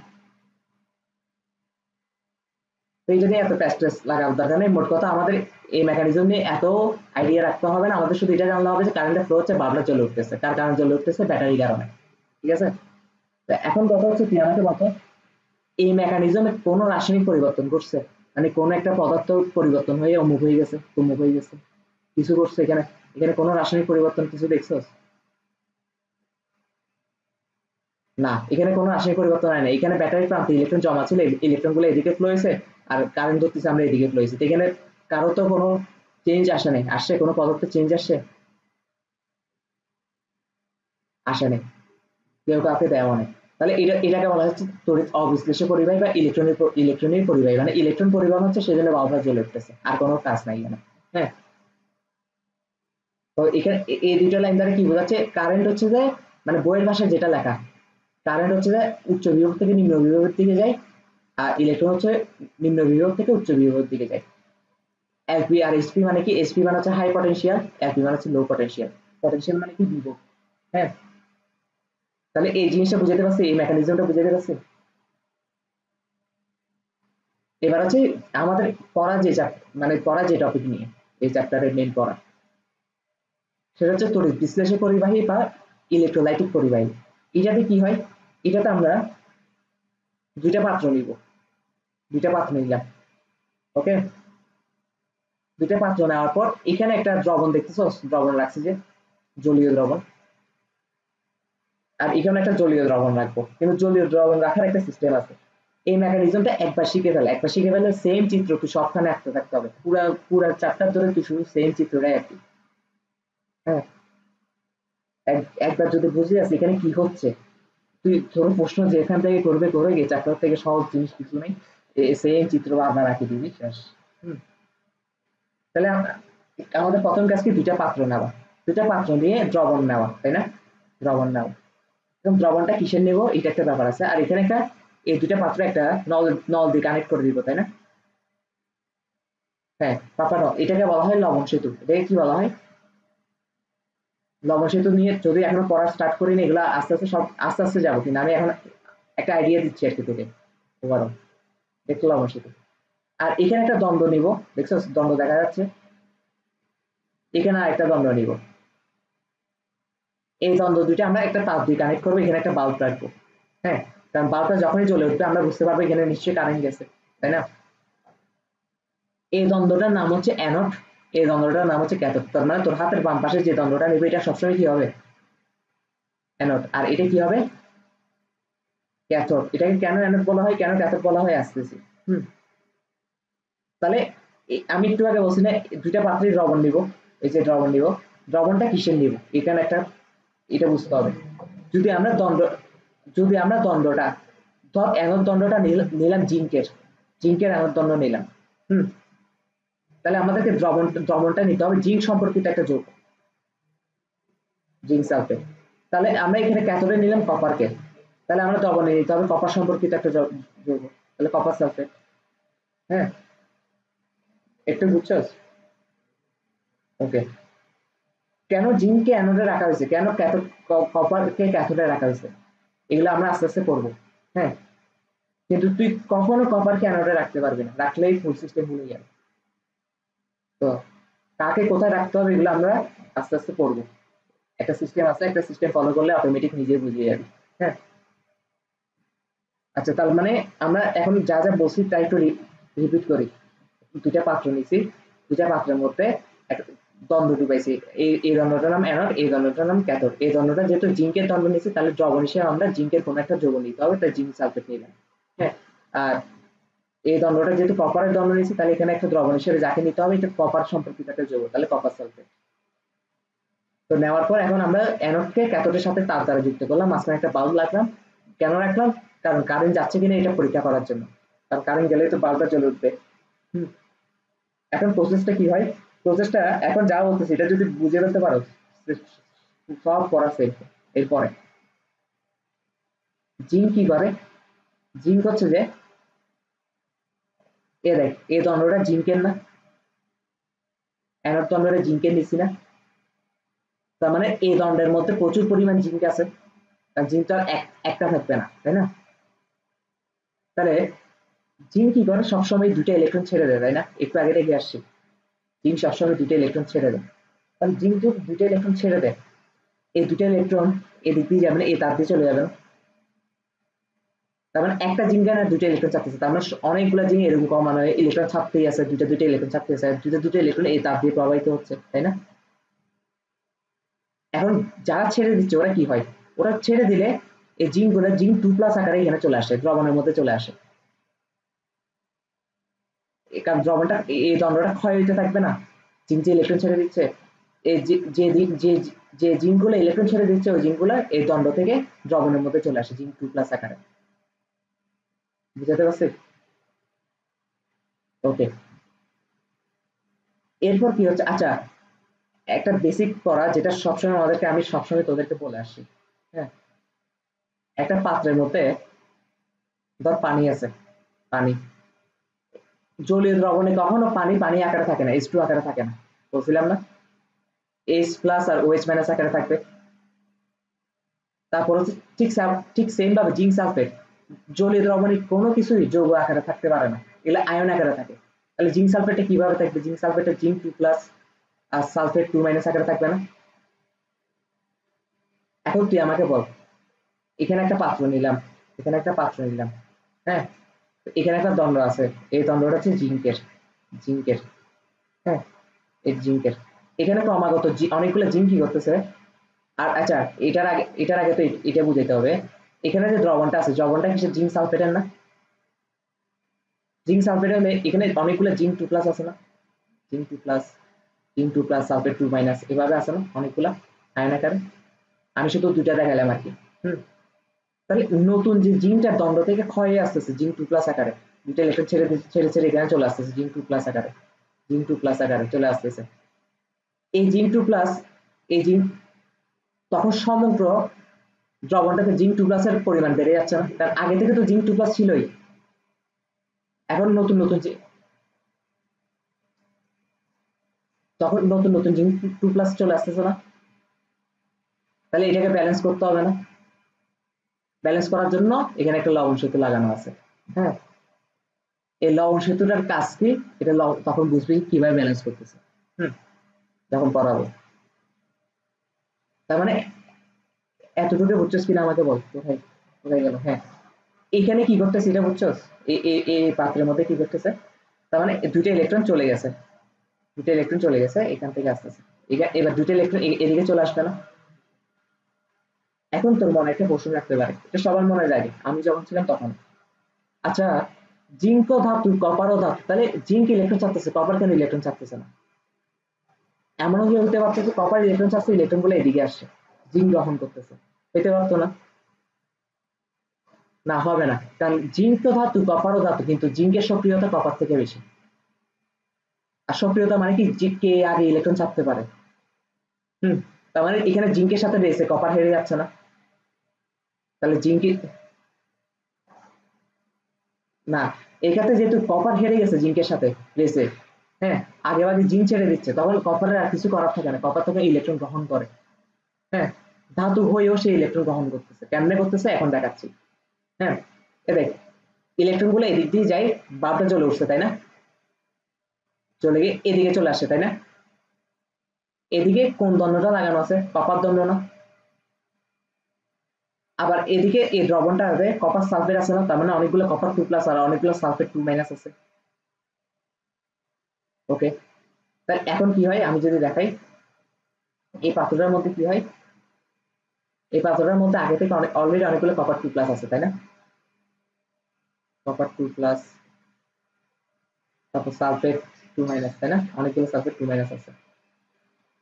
তো এই জন্য এত প্যাস্টেস লাগার দরকার নেই। মোট কথা আমাদের এই মেকানিজম নিয়ে এত আইডিয়া রাখতে হবে না, আমাদের শুধু এটা জানলে হবে যে কারেন্টের ফ্লো হচ্ছে, বাল্বটা জ্বলে উঠতেছে, কার কারণে জ্বলে উঠতেছে? ব্যাটারির কারণে। ঠিক আছে? তো এখন কথা হচ্ছে তুই আমাকে বলতো, এই মেকানিজমে কোনো রাসায়নিক পরিবর্তন করছে? মানে কোনো একটা পদার্থ পরিবর্তন হয়ে অমুক হয়ে গেছে, তমুক হয়ে গেছে, কিছু করছে এখানে? এখানে কোনো রাসায়নিক পরিবর্তন কিছু দেখছস? না, এখানে কোনো রাসায়নিক পরিবর্তন হয় না। এখানে ব্যাটারির প্রান্তে ইলেকট্রন জমা ছিল, ইলেকট্রন গুলো এদিকে ফ্লো হয়েছে, আর কারেন্ট ধরতেছে আমরা এদিকে ফ্লো হয়েছে। এখানে কারো তো কোনো চেঞ্জ আসে নাই, আসছে কোনো পদার্থের চেঞ্জ আসছে? আসে নাই, কেউ কাউকে দেওয়া নেই। তাহলে এটাকে বলা হচ্ছে তড়িৎ অবিশ্লেষ্য পরিবাহী বা ইলেকট্রনের পরিবাহী। মানে ইলেকট্রন পরিবহন হচ্ছে, সেজন্য বাল্বটা জ্বলে উঠতেছে, আর কোনো কাজ নাই এখানে। হ্যাঁ, তো এখানে এই দুইটা লাইন দ্বারা কি বোঝাচ্ছে? কারেন্ট হচ্ছে যে, মানে বইয়ের ভাষায় যেটা লেখা, কারেন্ট হচ্ছে যে উচ্চ বিভব থেকে নিম্ন বিভবের দিকে যায়, আর ইলেকট্রন হচ্ছে নিম্ন বিভব থেকে উচ্চ বিভবের দিকে যায়। এলপি আর এসপি মানে কি? এসপি মানে হচ্ছে হাই পটেনশিয়াল, এলপি মানে হচ্ছে লো পটেনশিয়াল। পটেনশিয়াল মানে কি? বিভব। হ্যাঁ, তাহলে এই জিনিসটা বুঝাতে পারছি, এই মেকানিজমটা বুঝাতে পারছি। এবার হচ্ছে আমাদের পড়া যে মানে পড়া যে টপিক নিয়ে, এই চ্যাপ্টারের মেইন পড়া, সেটা হচ্ছে তড়িৎ বিশ্লেষক পরিবাহী বা ইলেকট্রোলাইটিক পরিবাহী। এটাতে কি হয়? এটাতে আমরা দুইটা পাত্র নিব, দুইটা পাত্র নিলাম। ওকে, দুইটা পাত্র নেওয়ার পর এখানে একটা দ্রবণ দেখতেছো, দ্রবণ রাখছি যে জলীয় দ্রবণ, আর এখানে একটা জলীয় দ্রবণ রাখবো। কিন্তু জলীয় দ্রবণ রাখার একটা সিস্টেম আছে। এই মেকানিজমটা একবার শিখে ফেলে সেম চিত্র তুই সবখানে আঁকতে থাকতে হবে, পুরা পুরা চ্যাপ্টার ধরে তুই শুধু সেম চিত্রটাই আঁকবি। হ্যাঁ, একবার যদি বুঝে যাস এখানে কি হচ্ছে, তুই ধরো প্রশ্ন যেখান থেকে করবে করে গিয়ে চ্যাপ্টার থেকে সহজ জিনিস কিছু নেই, সেম চিত্র আবার আঁকি দিবি, শেষ। হুম, তাহলে আমাদের প্রথম কাজ কি? দুইটা পাত্র নেওয়া, দুইটা পাত্র নিয়ে দ্রবণ নেওয়া, তাই না? দ্রবণ নেওয়া, এবং দ্রবণটা কিসের নেবো এটা একটা ব্যাপার আছে। আর এখানে একটা, এই দুইটা পাত্র একটা নল, নল দিয়ে কানেক্ট করে দিব, তাই না? হ্যাঁ, পাপা নল, এটাকে বলা হয় লবণ সেতু। এটাকে কি বলা হয়? লবণ সেতু নিয়ে যদি এখনো পড়া স্টার্ট করিনি, এগুলো আস্তে আস্তে সব আস্তে আস্তে যাবো, কিন্তু আমি এখন একটা আইডিয়া দিচ্ছি আর কি তোকে। ওভারঅল দেখতে লবণ সেতু। আর এখানে একটা দ্বন্দ্ব নিব, দেখছো দ্বন্দ্ব দেখা যাচ্ছে? এখানে আরেকটা দ্বন্দ্ব নিব। এই দ্বন্দ্ব দুইটা আমরা একটা তার দিয়ে কানেক্ট করবো, এখানে একটা বাল্ব রাখবো। হ্যাঁ, কারণ বাল্বটা যখনই জ্বলে উঠবে আমরা বুঝতে পারবো এখানে নিশ্চয়ই কারেন্ট গেছে, তাই না? এই দ্বন্দ্বটার নাম হচ্ছে অ্যানোড, এই দ্বন্দ্বটার নাম হচ্ছে ক্যাথোড। তার মানে তোর হাতের বাম পাশে যে দ্বন্দ্বটা নেবে এটা সবসময় কি হবে? অ্যানোড। আর এটা কি হবে? ক্যাথোড। এটাকে কেন অ্যানোড বলা হয়, কেন ক্যাথোড বলা হয় আসতেছি। হুম, তাহলে আমি একটু আগে বলছি না, দুইটা পাত্রের দ্রবণ নিব, এই যে দ্রবণ নিব, দ্রবণটা কিসের নিব এখানে একটা, এটা বুঝতে হবে। যদি আমরা দ্বন্দ্ব, যদি আমরা দ্বন্দ্বটা, ধর অ্যানোড দ্বন্দ্বটা নিলাম জিঙ্কের, জিঙ্কের অ্যানোড দ্বন্দ্ব নিলাম। হুম, তাহলে আমাদেরকে দ্রবণটা নিতে হবে জিঙ্ক সম্পর্কিত একটা যৌগ, জিঙ্ক সালফেট। তাহলে আমরা এখানে ক্যাথোডে নিলাম কপারকে, তাহলে আমরা দ্রবণে নিতে হবে কপার সম্পর্কিত একটা যৌগ, তাহলে কপার সালফেট। হ্যাঁ, একটু বুঝছস? ওকে, কেন জিঙ্ককে অ্যানোডে রাখা হয়েছে, কেন ক্যাথোড, কপারকে ক্যাথোডে রাখা হয়েছে, এগুলো আমরা আস্তে আস্তে পড়বো। হ্যাঁ, কিন্তু তুই কখনো কপারকে অ্যানোডে রাখতে পারবি না, রাখলেই ফুল সিস্টেম ভুলে যাবে। তো কাকে কোথায় রাখতে হবে এগুলো আমরা আস্তে আস্তে পড়বো। একটা সিস্টেম আছে, একটা সিস্টেম ফলো করলে অটোমেটিক নিজে বুঝিয়ে যাবে। হ্যাঁ, আচ্ছা তার মানে আমরা এখন যা যা বলছি তাই একটু রিপিট করি। দুইটা পাত্র নিছি, দুইটা পাত্রের মধ্যে দ্বন্দ্ব ডুবাইছি। এই দ্বন্দ্বটার নাম অ্যানোড, এই দ্বন্দ্বটার নাম ক্যাথোড। এই দ্বন্দ্বটা যেহেতু জিঙ্কের দ্বন্দ্ব নিছি তাহলে দ্রবণ হিসেবে আমরা জিঙ্কের কোনো একটা যৌগ নিতে হবে, তাই জিঙ্ক সালফেট নিলাম। হ্যাঁ, আর এই দ্বন্দ্বটা যেহেতু কপারের দ্বন্দ্ব নিয়েছি তাহলে এখানে একটা দ্রবণ হিসেবে যাকে নিতে হবে এটা কপার সম্পর্কিত একটা যৌগ, তাহলে কপার সালফেট। তো নেওয়ার পর এখন আমরা অ্যানোডকে ক্যাথোডের সাথে তার দ্বারা যুক্ত করলাম, মাঝখানে একটা বাল্ব রাখলাম। কেন রাখলাম? কারণ কারেন্ট যাচ্ছে কিনা এটা পরীক্ষা করার জন্য, কারণ কারেন্ট গেলে তো বাল্বটা জ্বলে উঠবে। হুম, এখন প্রসেসটা কি হয়? প্রসেসটা এখন যা বলতেছি এটা যদি বুঝে ফেলতে পারো সব করা সেফ। এরপরে জিঙ্ক কি করে? জিঙ্ক হচ্ছে যে এ দেখ এই দ্বন্দ্বটা জিঙ্কের না, অ্যানোড দ্বন্দ্বটা জিঙ্কের নিছি না, তার মানে এই দ্বন্দ্বের মধ্যে প্রচুর পরিমাণ জিঙ্ক আছে, আর জিঙ্ক তো আর একটা থাকবে না, তাই না? তাহলে জিঙ্ক কি করে? সবসময় দুটো ইলেকট্রন ছেড়ে দেয়, তাই না? একটু আগে দেখে আসছি জিঙ্ক সবসময় দুটো ইলেকট্রন ছেড়ে দেয়। তাহলে জিঙ্ক যদি দুটো ইলেকট্রন ছেড়ে দেয়, এই দুটো ইলেকট্রন এদিক দিয়ে যাবে না, এই তার দিয়ে চলে যাবে না। তার মানে একটা জিঙ্ক আর দুটো ইলেকট্রন ছাড়তেছে, তার মানে অনেকগুলো জিঙ্ক এরকম কমানো হয়, ইলেকট্রন ছাড়তেই আছে, দুটো দুটো ইলেকট্রন ছাড়তে আছে, দুটো ইলেকট্রন এই তার দিয়ে প্রবাহিত হচ্ছে, তাই না? এখন যারা ছেড়ে দিচ্ছে ওরা কি হয়? ওরা ছেড়ে দিলে এই জিঙ্ক গুলো জিঙ্ক 2+ আকারে এখানে চলে আসে, দ্রবণের মধ্যে চলে আসে। কারণ দ্রবণটা এই দ্বন্দ্বটা ক্ষয় হইতে থাকবে না, জিঙ্ক যে ইলেকট্রন ছেড়ে দিচ্ছে, এই যে জিঙ্ক গুলো ইলেকট্রন ছেড়ে দিচ্ছে ওই জিঙ্ক গুলো এই দ্বন্দ্ব থেকে দ্রবণের মধ্যে চলে আসে জিঙ্ক 2+ আকারে। বুঝাতে পারছি? ওকে, এরপর কি হচ্ছে? আচ্ছা, একটা বেসিক পড়া যেটা সবসময় আমাদেরকে, আমি সবসময় তোদেরকে বলে আসছি। হ্যাঁ, একটা পাত্রের মধ্যে ধর পানি আছে, পানি জলীয় দ্রবণে কখনো পানি পানি আকারে থাকে না, H2 আকারে থাকে না, বলছিলাম না? H+ আর OH- আকারে থাকবে। তারপর হচ্ছে ঠিক সেম ভাবে জিঙ্ক সালফেট জলীয় দ্রবণে কোনো কিছুই যৌগ আকারে থাকতে পারে না, এগুলো আয়ন আকারে থাকে। তাহলে জিঙ্ক সালফেটে কিভাবে থাকবে? জিঙ্ক সালফেটে জিঙ্ক 2+ আর সালফেট 2- আকারে থাকবে না। এখন তুই আমাকে বল, এখানে একটা পাত্র নিলাম, এখানে একটা পাত্র নিলাম, হ্যাঁ, এখানে একটা দণ্ড আছে, এই দণ্ডটা হচ্ছে জিঙ্কের, জিঙ্কের হ্যাঁ, এই জিঙ্কের এখানে ক্রমাগত অনেকগুলো জিঙ্ক কি করতেছে। আর আচ্ছা, এটার আগে তো এটা বুঝাইতে হবে, এখানে যে দ্রবণটা আছে দ্রবণটা কিসের? জিঙ্ক সালফেটের না? জিঙ্ক সালফেট হলে এখানে অনেকগুলো জিঙ্ক 2+ আছে না? জিঙ্ক 2+, জিঙ্ক 2+, সালফেট 2- এভাবে আছে না অনেকগুলা আয়ন আকারে? আমি শুধু দুইটা দেখালাম আর কি। হুম, তাহলে নতুন যে জিঙ্কটার দ্বন্দ্ব থেকে ক্ষয় হয়ে আসতেছে জিঙ্ক 2+ আকারে, দুইটা ইলেকট্রন ছেড়ে ছেড়ে ছেড়ে এখানে চলে আসতেছে জিঙ্ক 2+ আকারে, জিঙ্ক 2+ আকারে চলে আসতেছে। এই জিঙ্ক 2+, এই জিঙ্ক তখন সমগ্র দ্রবণটাতে জিঙ্ক 2+ এর পরিমাণ বেড়ে যাচ্ছে না, কারণ আগে থেকে তো জিঙ্ক 2+ ছিলই, এখন নতুন নতুন যে তখন নতুন নতুন জিঙ্ক 2+ চলে আসতেছে না? তাহলে এটাকে ব্যালেন্স করতে হবে না? ব্যালেন্স করার জন্য এখানে একটা লবণ সেতু লাগানো আছে। হ্যাঁ, এই লবণ সেতুটার কাজ কি? এটা তখন বুঝবি কিভাবে ব্যালেন্স করতেছে। হুম, যখন পড়াবো। তার মানে এতটুকু বুঝছস কিনা আমাকে বল, কোথায় কোথায় গেল? হ্যাঁ, এখানে কি করতেছে এটা বুঝছস? এই পাত্রের মধ্যে কি করতেছে? তার মানে দুইটা ইলেকট্রন চলে গেছে, দুটো ইলেকট্রন চলে গেছে এখান থেকে আসতেছে, এবার দুটো ইলেকট্রন এদিকে চলে আসবে না? এখন তোর মনে একটা প্রশ্ন রাখতে পারে, এটা সবার মনে লাগে, আমি যখন ছিলাম তখন। আচ্ছা, জিঙ্ক ধাতু কপারও ধাতু, তাহলে জিঙ্ক ইলেকট্রন ছাড়তেছে, কপার কেন ইলেকট্রন ছাড়তেছে না? এমনও কি হতে পারতো যে কপার ইলেকট্রন ছাড়ছে, ইলেকট্রন গুলো এদিকে আসছে, জিঙ্ক গ্রহণ করতেছে? হতে পারতো না? না, হবে না, কারণ জিঙ্ক তো ধাতু কপারও ধাতু, কিন্তু জিঙ্কের সক্রিয়তা কপার থেকে বেশি। আর সক্রিয়তা মানে কি, কে আগে ইলেকট্রন ছাড়তে পারে। হুম, তার মানে এখানে জিঙ্কের সাথে রয়েছে, কপার হেরে যাচ্ছে না? তাহলে জিঙ্ক না, এক্ষেত্রে যেহেতু কপার হেরে গেছে জিঙ্কের সাথে রেসে, হ্যাঁ, আগে ভাগে জিঙ্ক ছেড়ে দিচ্ছে, তখন কপারের আর কিছু করার থাকে না, কপার তখন ইলেকট্রন গ্রহণ করে। হ্যাঁ, ধাতু হয়েও সে ইলেকট্রন গ্রহণ করতেছে, কেমনে করতেছে এখন দেখাচ্ছি। হ্যাঁ, এ দেখ, ইলেকট্রন গুলো এদিক দিয়ে যায়, বাল্বটা জ্বলে উঠছে, তাই না? চলে গিয়ে এদিকে চলে আসে, তাই না? এদিকে কোন দণ্ডটা লাগানো আছে? কপার দণ্ড না? আবার এদিকে এই দ্রবণটা আছে কপার সালফেট আছে না, তার মানে অনেকগুলো কপার 2+ আর অনেকগুলো সালফেট 2- আছে। ওকে, তাহলে এখন কি হয় আমি যদি দেখাই, এই পাথরটার মধ্যে কি হয়, এই পাথরটার মধ্যে আগে থেকে অলরেডি অনেকগুলো কপার 2+ আছে, তাই না? কপার 2+, তারপর সালফেট 2-, তাই না? অনেকগুলো সালফেট 2- আছে।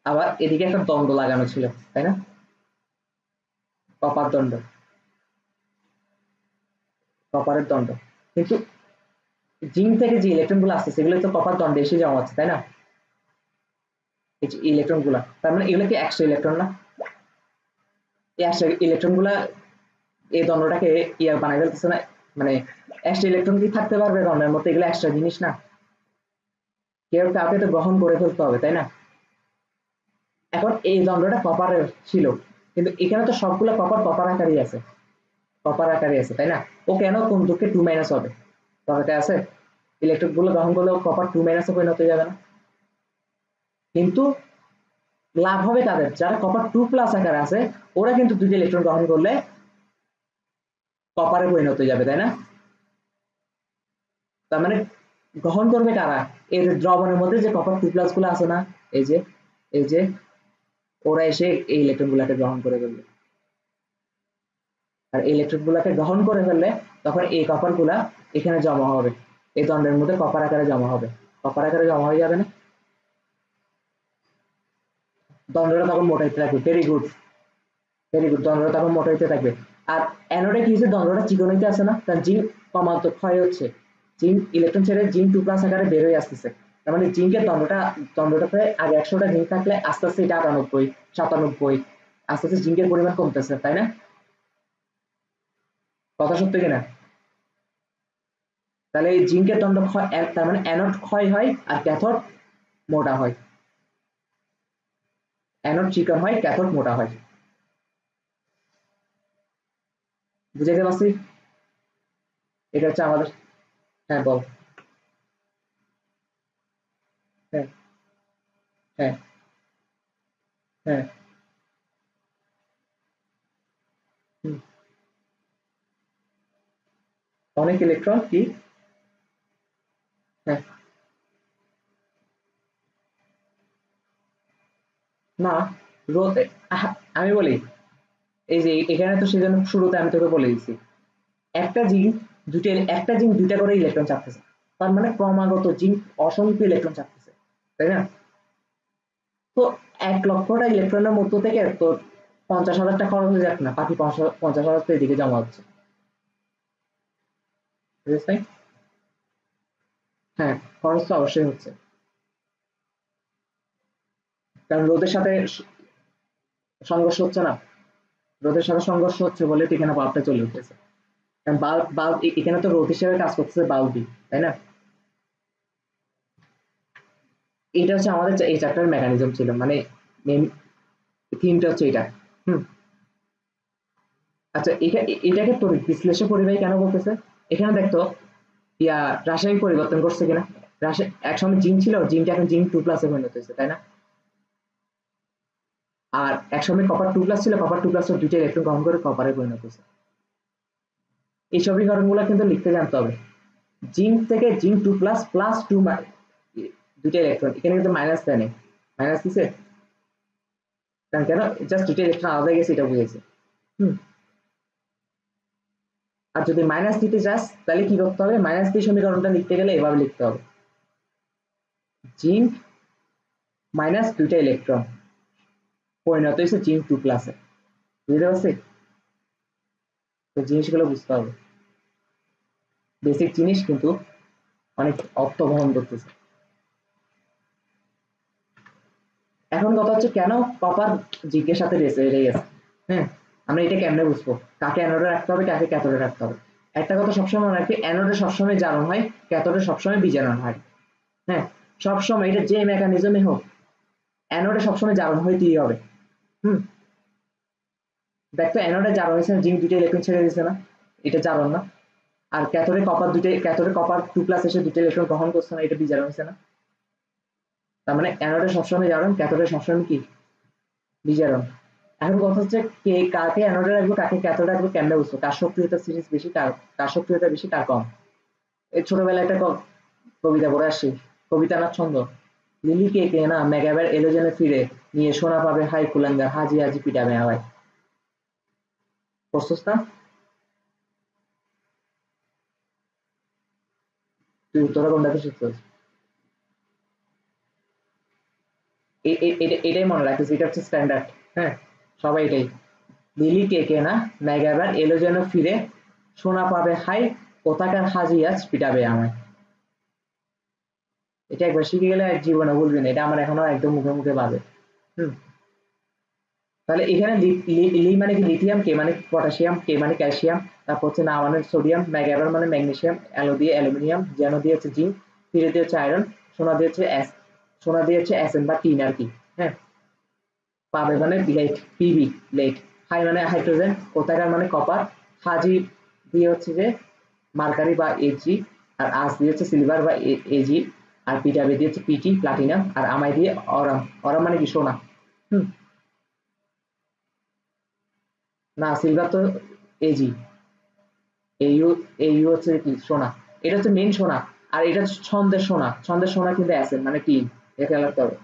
আবার এদিকে একটা দ্বন্দ্ব লাগানো ছিল, তাই না? কপার দণ্ড, কপারের দণ্ড। কিন্তু জিঙ্ক থেকে যে ইলেকট্রন গুলো আসছে সেগুলো তো কপার দণ্ডে এসে জমা হচ্ছে, তাই না? এই যে ইলেকট্রন গুলা, তার মানে এগুলো কি এক্সট্রা ইলেকট্রন না? এই এক্সট্রা ইলেকট্রন গুলা এই দণ্ডটাকে ইয়া বানাই ফেলতেছে না, মানে এক্সট্রা ইলেকট্রন কি থাকতে পারবে দণ্ডের মধ্যে? এগুলো এক্সট্রা জিনিস না, কেউ কাউকে তো গ্রহণ করে ফেলতে হবে, তাই না? এখন এই দণ্ডটা কপারের ছিল, কিন্তু এখানে তো সবগুলো কপার কপার আকারই আছে, কপার আকারে আছে, তাই না? ও কেন কোন দুঃখে 2- হবে? দরকার আছে ইলেকট্রন গুলো গ্রহণ করলেও কপার 2- পরিণত হয়ে যাবে না? কিন্তু লাভ হবে কাদের? যারা কপার 2+ আকারে আছে, ওরা কিন্তু দুইটা ইলেকট্রন গ্রহণ করলে কপারে পরিণত হয়ে যাবে, তাই না? তার মানে গ্রহণ করবে কারা? এই যে দ্রবণের মধ্যে যে কপার 2+ গুলো আছে না, এই যে এই যে ওরা এসে এই ইলেকট্রন গুলাকে গ্রহণ করে ফেলবে। আর এই ইলেকট্রন গুলাকে গ্রহণ করে ফেললে তখন এই কপার গুলা এখানে জমা হবে, এই দণ্ডের মধ্যে কপার আকারে জমা হবে, কপার আকারে জমা হয়ে যাবে না? দণ্ডটা তখন মোটা হতে থাকবে। ভেরি গুড, ভেরি গুড, দণ্ডটা তখন মোটা হতে থাকবে। আর অ্যানোডে কি হচ্ছে, দণ্ডটা চিকন হইতে আসে না, কারণ জিঙ্ক ক্রমাগত ক্ষয় হচ্ছে, জিঙ্ক ইলেকট্রন ছেড়ে জিঙ্ক 2+ আকারে বের হয়ে আসতেছে। তার মানে জিঙ্কের দণ্ডটাতে আগে 100টা জিঙ্ক থাকলে আস্তে আস্তে এটা 98, 97, আস্তে আস্তে জিঙ্কের পরিমাণ কমতেছে, তাই না? কথা সত্য কিনা? তাহলে এই জিঙ্কের দণ্ড ক্ষয়, তার মানে অ্যানোড ক্ষয় হয় আর ক্যাথোড মোটা হয়, অ্যানোড চিকন হয়, ক্যাথোড মোটা হয়। বুঝাইতে পারছি? এটা হচ্ছে আমাদের। হ্যাঁ বল। হ্যাঁ, হ্যাঁ, হ্যাঁ, হুম। অনেক ইলেকট্রন কি? হ্যাঁ, না, রোধ, আমি বলি, এই যে এখানে তো সেজন্য শুরুতে আমি তোকে বলে দিচ্ছি, একটা জিঙ্ক একটা জিঙ্ক দুইটা করে ইলেকট্রন চাপতেছে, তার মানে ক্রমাগত জিঙ্ক অসংখ্য ইলেকট্রন চাপতেছে, তাই না? তো 1,00,000টা ইলেকট্রনের মধ্য থেকে তো 50,000টা খরচ হয়ে যাক না, বাকি 50,000 তো এদিকে জমা হচ্ছে, বুঝেছ? হ্যাঁ, খরচ তো অবশ্যই হচ্ছে, কারণ রোদের সাথে সংঘর্ষ হচ্ছে না, রোদের সাথে সংঘর্ষ হচ্ছে বলে তো এখানে বাল্বটা চলে উঠতেছে, কারণ বাল্ব বাল্ব এখানে তো রোদ হিসেবে কাজ করতেছে বাল্বই, তাই না? এটা হচ্ছে আমাদের এই চ্যাপ্টারের মেকানিজম ছিল, মানে মেন থিমটা হচ্ছে এটা। হুম। আচ্ছা, এটাকে বিশ্লেষ্য পরিবাহী কেন বলতেছে? এখানে দেখতো ইয়া রাসায়নিক পরিবর্তন করছে কিনা, একসময় জিঙ্ক ছিল, জিঙ্কটা এখন জিঙ্ক 2+ পরিণত হয়েছে, তাই না? আর একসময় কপার 2+ ছিল, কপার 2+ দুইটা ইলেকট্রন গ্রহণ করে কপারে পরিণত হয়েছে। এই সমীকরণগুলো কিন্তু লিখতে জানতে হবে। জিঙ্ক থেকে জিঙ্ক 2+ প্লাস 2 দুইটা ইলেকট্রন, এখানে কিন্তু মাইনাস দেয় নেই, মাইনাস দিছে কারণ কেন? জাস্ট দুইটা ইলেকট্রন আলাদা গেছে এটা বুঝেছে। হুম। আর যদি মাইনাস দিতে চাস তাহলে কি করতে হবে? মাইনাস দিয়ে সমীকরণটা লিখতে গেলে এভাবে লিখতে হবে, জিঙ্ক মাইনাস দুইটা ইলেকট্রন পরিণত হয়েছে জিঙ্ক 2+-এ। বুঝতে পারছি? তো জিনিসগুলো বুঝতে হবে, বেসিক জিনিস কিন্তু অনেক অর্থ বহন করতেছে। এখন কথা হচ্ছে কেন কপার জিঙ্কের সাথে রেসে গেছে। হ্যাঁ, আমরা এটা কেমনে বুঝবো কাকে অ্যানোডে রাখতে হবে, কাকে ক্যাথোডে রাখতে হবে? একটা কথা সবসময় মনে রাখবে, অ্যানোডে সবসময় জারণ হয়, ক্যাথোডে সবসময় বিজারণ হয়। হ্যাঁ, সবসময় এটা যে মেকানিজমে হোক, অ্যানোডে সবসময় জারণ হইতেই হবে। হুম। দেখতো অ্যানোডে জারণ হয়েছে না, জিঙ্ক দুইটা ইলেকট্রন ছেড়ে দিয়েছে না, এটা জারণ না? আর ক্যাথোডে কপার 2+ এসে দুইটা ইলেকট্রন গ্রহণ করছে না, এটা বিজারণ হয়েছে না? তার মানে অ্যানোডে সবসময় জারণ, ক্যাথোডে সবসময় কি বিজারণ। এখন কথা হচ্ছে কে কাকে অ্যানোডে রাখবো কাকে ক্যাথোডে রাখবো কেমনে বুঝবো, কার সক্রিয়তা সিরিজ বেশি, কার সক্রিয়তা বেশি কার কম। এই ছোটবেলায় একটা কবিতা পড়ে আসছি, কবিতা না ছন্দ, লিলি কে কে না মেগাবার এলো যেন ফিরে, নিয়ে সোনা পাবে হাই কুলাঙ্গার, হাজি হাজি পিটাবে আমায়। পড়ছস না? তুই তোরা কোনটাতে শিখছস? এটাই মনে রাখিস, এটা হচ্ছে স্ট্যান্ডার্ড। হ্যাঁ, সবাই এটাই। লিলি কে কে না মেগাবার এলো যেন ফিরে, সোনা পাবে হাই কোথাকার হাজি আজ পিটাবে আমায়। এটা একবার শিখে গেলে আর জীবনে ভুলবি না, এটা আমার এখনো একদম মুখে মুখে বাজে। হুম। তাহলে এখানে লি মানে কি লিথিয়াম, কে মানে পটাশিয়াম, কে মানে ক্যালসিয়াম, তারপর হচ্ছে না মানে সোডিয়াম, ম্যাগাবার মানে ম্যাগনেসিয়াম, অ্যালো দিয়ে অ্যালুমিনিয়াম, জ্যানো দিয়ে হচ্ছে জিঙ্ক, ফিরে দিয়ে হচ্ছে আয়রন, সোনা দিয়ে হচ্ছে সোনা দিয়ে হচ্ছে অ্যাসেন বা টিন আর কি। হ্যাঁ, পাবে মানে লেট, পিবি লেট, হাই মানে হাইড্রোজেন, কোথাকার মানে কপার, হাজি দিয়ে হচ্ছে যে মার্কারি বা এজি, আর আস দিয়ে হচ্ছে সিলভার বা এজি, আর পিটাবে দিয়ে হচ্ছে পিটি প্লাটিনাম, আর আমায় দিয়ে অরাম। অরাম মানে কি সোনা। হুম। না সিলভার তো এজি, এইউ, এইউ হচ্ছে কি সোনা, এটা হচ্ছে মেন সোনা। আর এটা হচ্ছে ছন্দের সোনা, ছন্দের সোনা কিন্তু অ্যাসেন মানে টিন, এটা খেয়াল রাখতে হবে।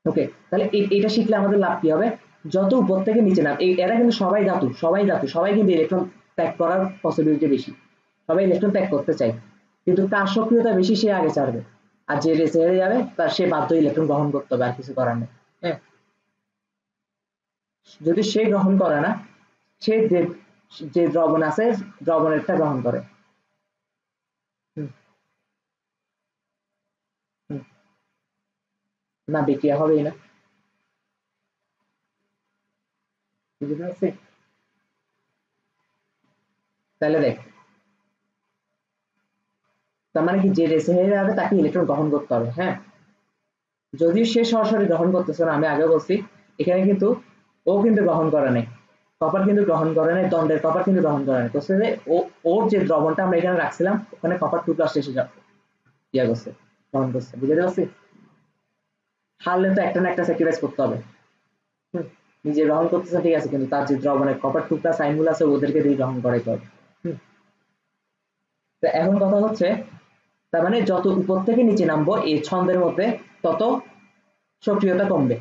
ওকে, তাহলে এটা শিখলে আমাদের লাভ কি হবে, যত উপর থেকে নিচে নাম এরা কিন্তু সবাই ধাতু, সবাই ধাতু, সবাই কিন্তু ইলেকট্রন ত্যাগ করার পসিবিলিটি বেশি, সবাই ইলেকট্রন ত্যাগ করতে চায়, কিন্তু কার সক্রিয়তা বেশি সে আগে ছাড়বে, আর যে রেসে হেরে যাবে তার সে বাধ্য ইলেকট্রন গ্রহণ করতে হবে, আর কিছু করার নেই। হ্যাঁ, যদি সে গ্রহণ করে না, সে যে যে দ্রবণ আছে দ্রবণেরটা গ্রহণ করে। হুম, হুম, না বিক্রিয়া হবেই না। বুঝতে পারছি? তাহলে দেখ, তার মানে কি যে রেসে হেরে যাবে তাকে ইলেকট্রন গ্রহণ করতে হবে। হ্যাঁ, যদিও সে সরাসরি গ্রহণ করতেছে না, আমি আগে বলছি এখানে কিন্তু ও কিন্তু গ্রহণ করে নাই, কপার কিন্তু গ্রহণ করে নাই, দণ্ডের কপার কিন্তু গ্রহণ করে নাই, করছে যে ও ওর যে দ্রবণটা আমরা এখানে রাখছিলাম ওখানে কপার 2+ এসে যাবে, ইয়া করছে, গ্রহণ করছে। বুঝতে পারছি? হারলে তো একটা না একটা স্যাক্রিফাইস করতে হবে। হুম, নিজে গ্রহণ করতেছে ঠিক আছে, কিন্তু তার যে দ্রবণের কপার 2+ আইনগুলো আছে ওদেরকে দিয়ে গ্রহণ করাইতে হবে। হুম, তো এখন কথা হচ্ছে, তার মানে যত উপর থেকে নিচে নামবো এই ছন্দের মধ্যে তত সক্রিয়তা কমবে।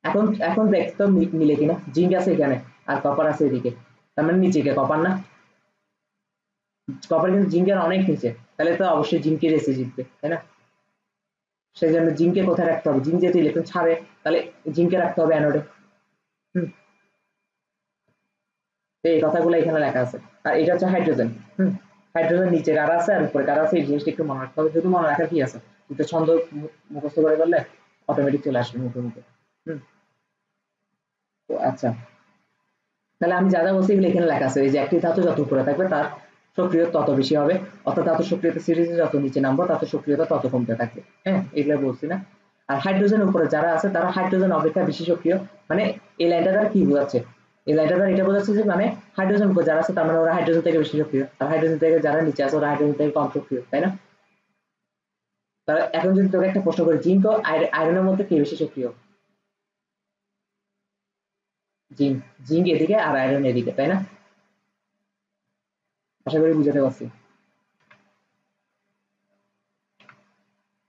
এখন এখন দেখ তো মিলে কিনা, জিঙ্ক আছে এখানে আর কপার আছে এদিকে, তার মানে নিচে কে কপার না, কপার কিন্তু জিঙ্কের অনেক নিচে, তাহলে তো অবশ্যই জিঙ্কের এসে জিতবে তাই না। সেই জন্য জিঙ্কে কোথায় রাখতে হবে, জিঙ্ক যেহেতু ইলেকট্রন ছাড়ে তাহলে জিঙ্কে রাখতে হবে অ্যানোডে। হুম, তো এই কথাগুলো এখানে লেখা আছে। আর এটা হচ্ছে হাইড্রোজেন। হুম, হাইড্রোজেন নিচে কারা আছে আর উপরে কারা আছে এই জিনিসটা একটু মনে রাখতে হবে, যদি মনে রাখার কি আছে, কিন্তু ছন্দ মুখস্থ করে ফেললে অটোমেটিক চলে আসবে মুখে মুখে। হুম, তো আচ্ছা, তাহলে আমি যা যা বলছি এগুলো এখানে লেখা আছে, এই যে একটি ধাতু যত উপরে থাকবে তার সক্রিয়তা তত বেশি হবে, অর্থাৎ ধাতু সক্রিয়তা সিরিজে যত নিচে নামবো তত সক্রিয়তা তত কমতে থাকবে। হ্যাঁ, এগুলো বলছি না। আর হাইড্রোজেন উপরে যারা আছে তারা হাইড্রোজেন অপেক্ষা বেশি সক্রিয়, মানে এই লাইনটা দ্বারা কি বোঝাচ্ছে, এই লাইনটা দ্বারা এটা বোঝাচ্ছে যে মানে হাইড্রোজেন উপরে যারা আছে তার মানে ওরা হাইড্রোজেন থেকে বেশি সক্রিয়, আর হাইড্রোজেন থেকে যারা নিচে আছে ওরা হাইড্রোজেন থেকে কম সক্রিয়, তাই না। তাহলে এখন যদি তোকে একটা প্রশ্ন করি, জিঙ্ক ও আয়রনের মধ্যে কে বেশি সক্রিয়, জিঙ্ক, জিঙ্ক এদিকে আর আয়রন এদিকে, তাই না। আশা করি বুঝাতে পারছি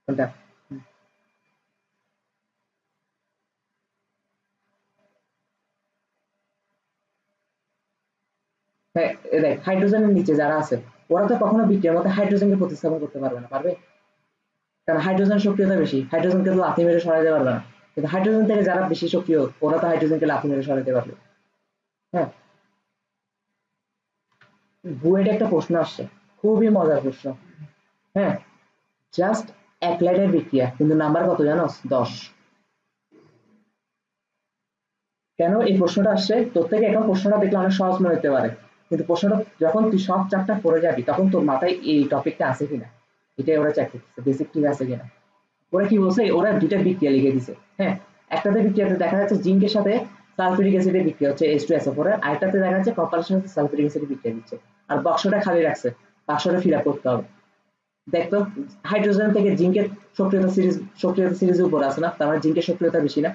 কোনটা। হ্যাঁ, দেখ হাইড্রোজেনের নিচে যারা আছে ওরা তো কখনো বিক্রিয়ার মধ্যে হাইড্রোজেনকে প্রতিস্থাপন করতে পারবে না, পারবে? কারণ হাইড্রোজেন সক্রিয়তা বেশি, হাইড্রোজেনকে তো লাথি মেরে সরাইতে পারবে না, কিন্তু হাইড্রোজেন থেকে যারা বেশি সক্রিয় ওরা তো হাইড্রোজেনকে লাথি মেরে সরাইতে পারবে। হ্যাঁ, বুয়েটে একটা প্রশ্ন আসছে, খুবই মজার প্রশ্ন। হ্যাঁ, জাস্ট এক লাইনের বিক্রিয়া কিন্তু নাম্বার কত জানো, 10। কেন এই প্রশ্নটা আসছে তোর থেকে, এখন প্রশ্নটা দেখলে অনেক সহজ মনে হতে পারে, কিন্তু প্রশ্নটা যখন তুই সব চ্যাপ্টার পড়ে যাবি তখন তোর মাথায় এই টপিকটা আছে কিনা এটাই ওরা চেক করতেছে, বেসিক ঠিক আছে কিনা। ওরা কি বলছে, ওরা দুইটা বিক্রিয়া লিখে দিছে। হ্যাঁ, একটাতে বিক্রিয়াতে দেখা যাচ্ছে জিঙ্কের সাথে সালফিউরিক অ্যাসিডের বিক্রিয়া হচ্ছে H2SO4 এর, আরেকটাতে দেখা যাচ্ছে কপারের সাথে সালফিউরিক অ্যাসিডের বিক্রিয়া দিচ্ছে, আর বাক্সটা খালি রাখছে, বাক্সটা ফিল আপ করতে হবে। দেখতো হাইড্রোজেন থেকে জিঙ্কের সক্রিয়তা সিরিজের উপর আছে না, তার মানে জিঙ্কের সক্রিয়তা বেশি না,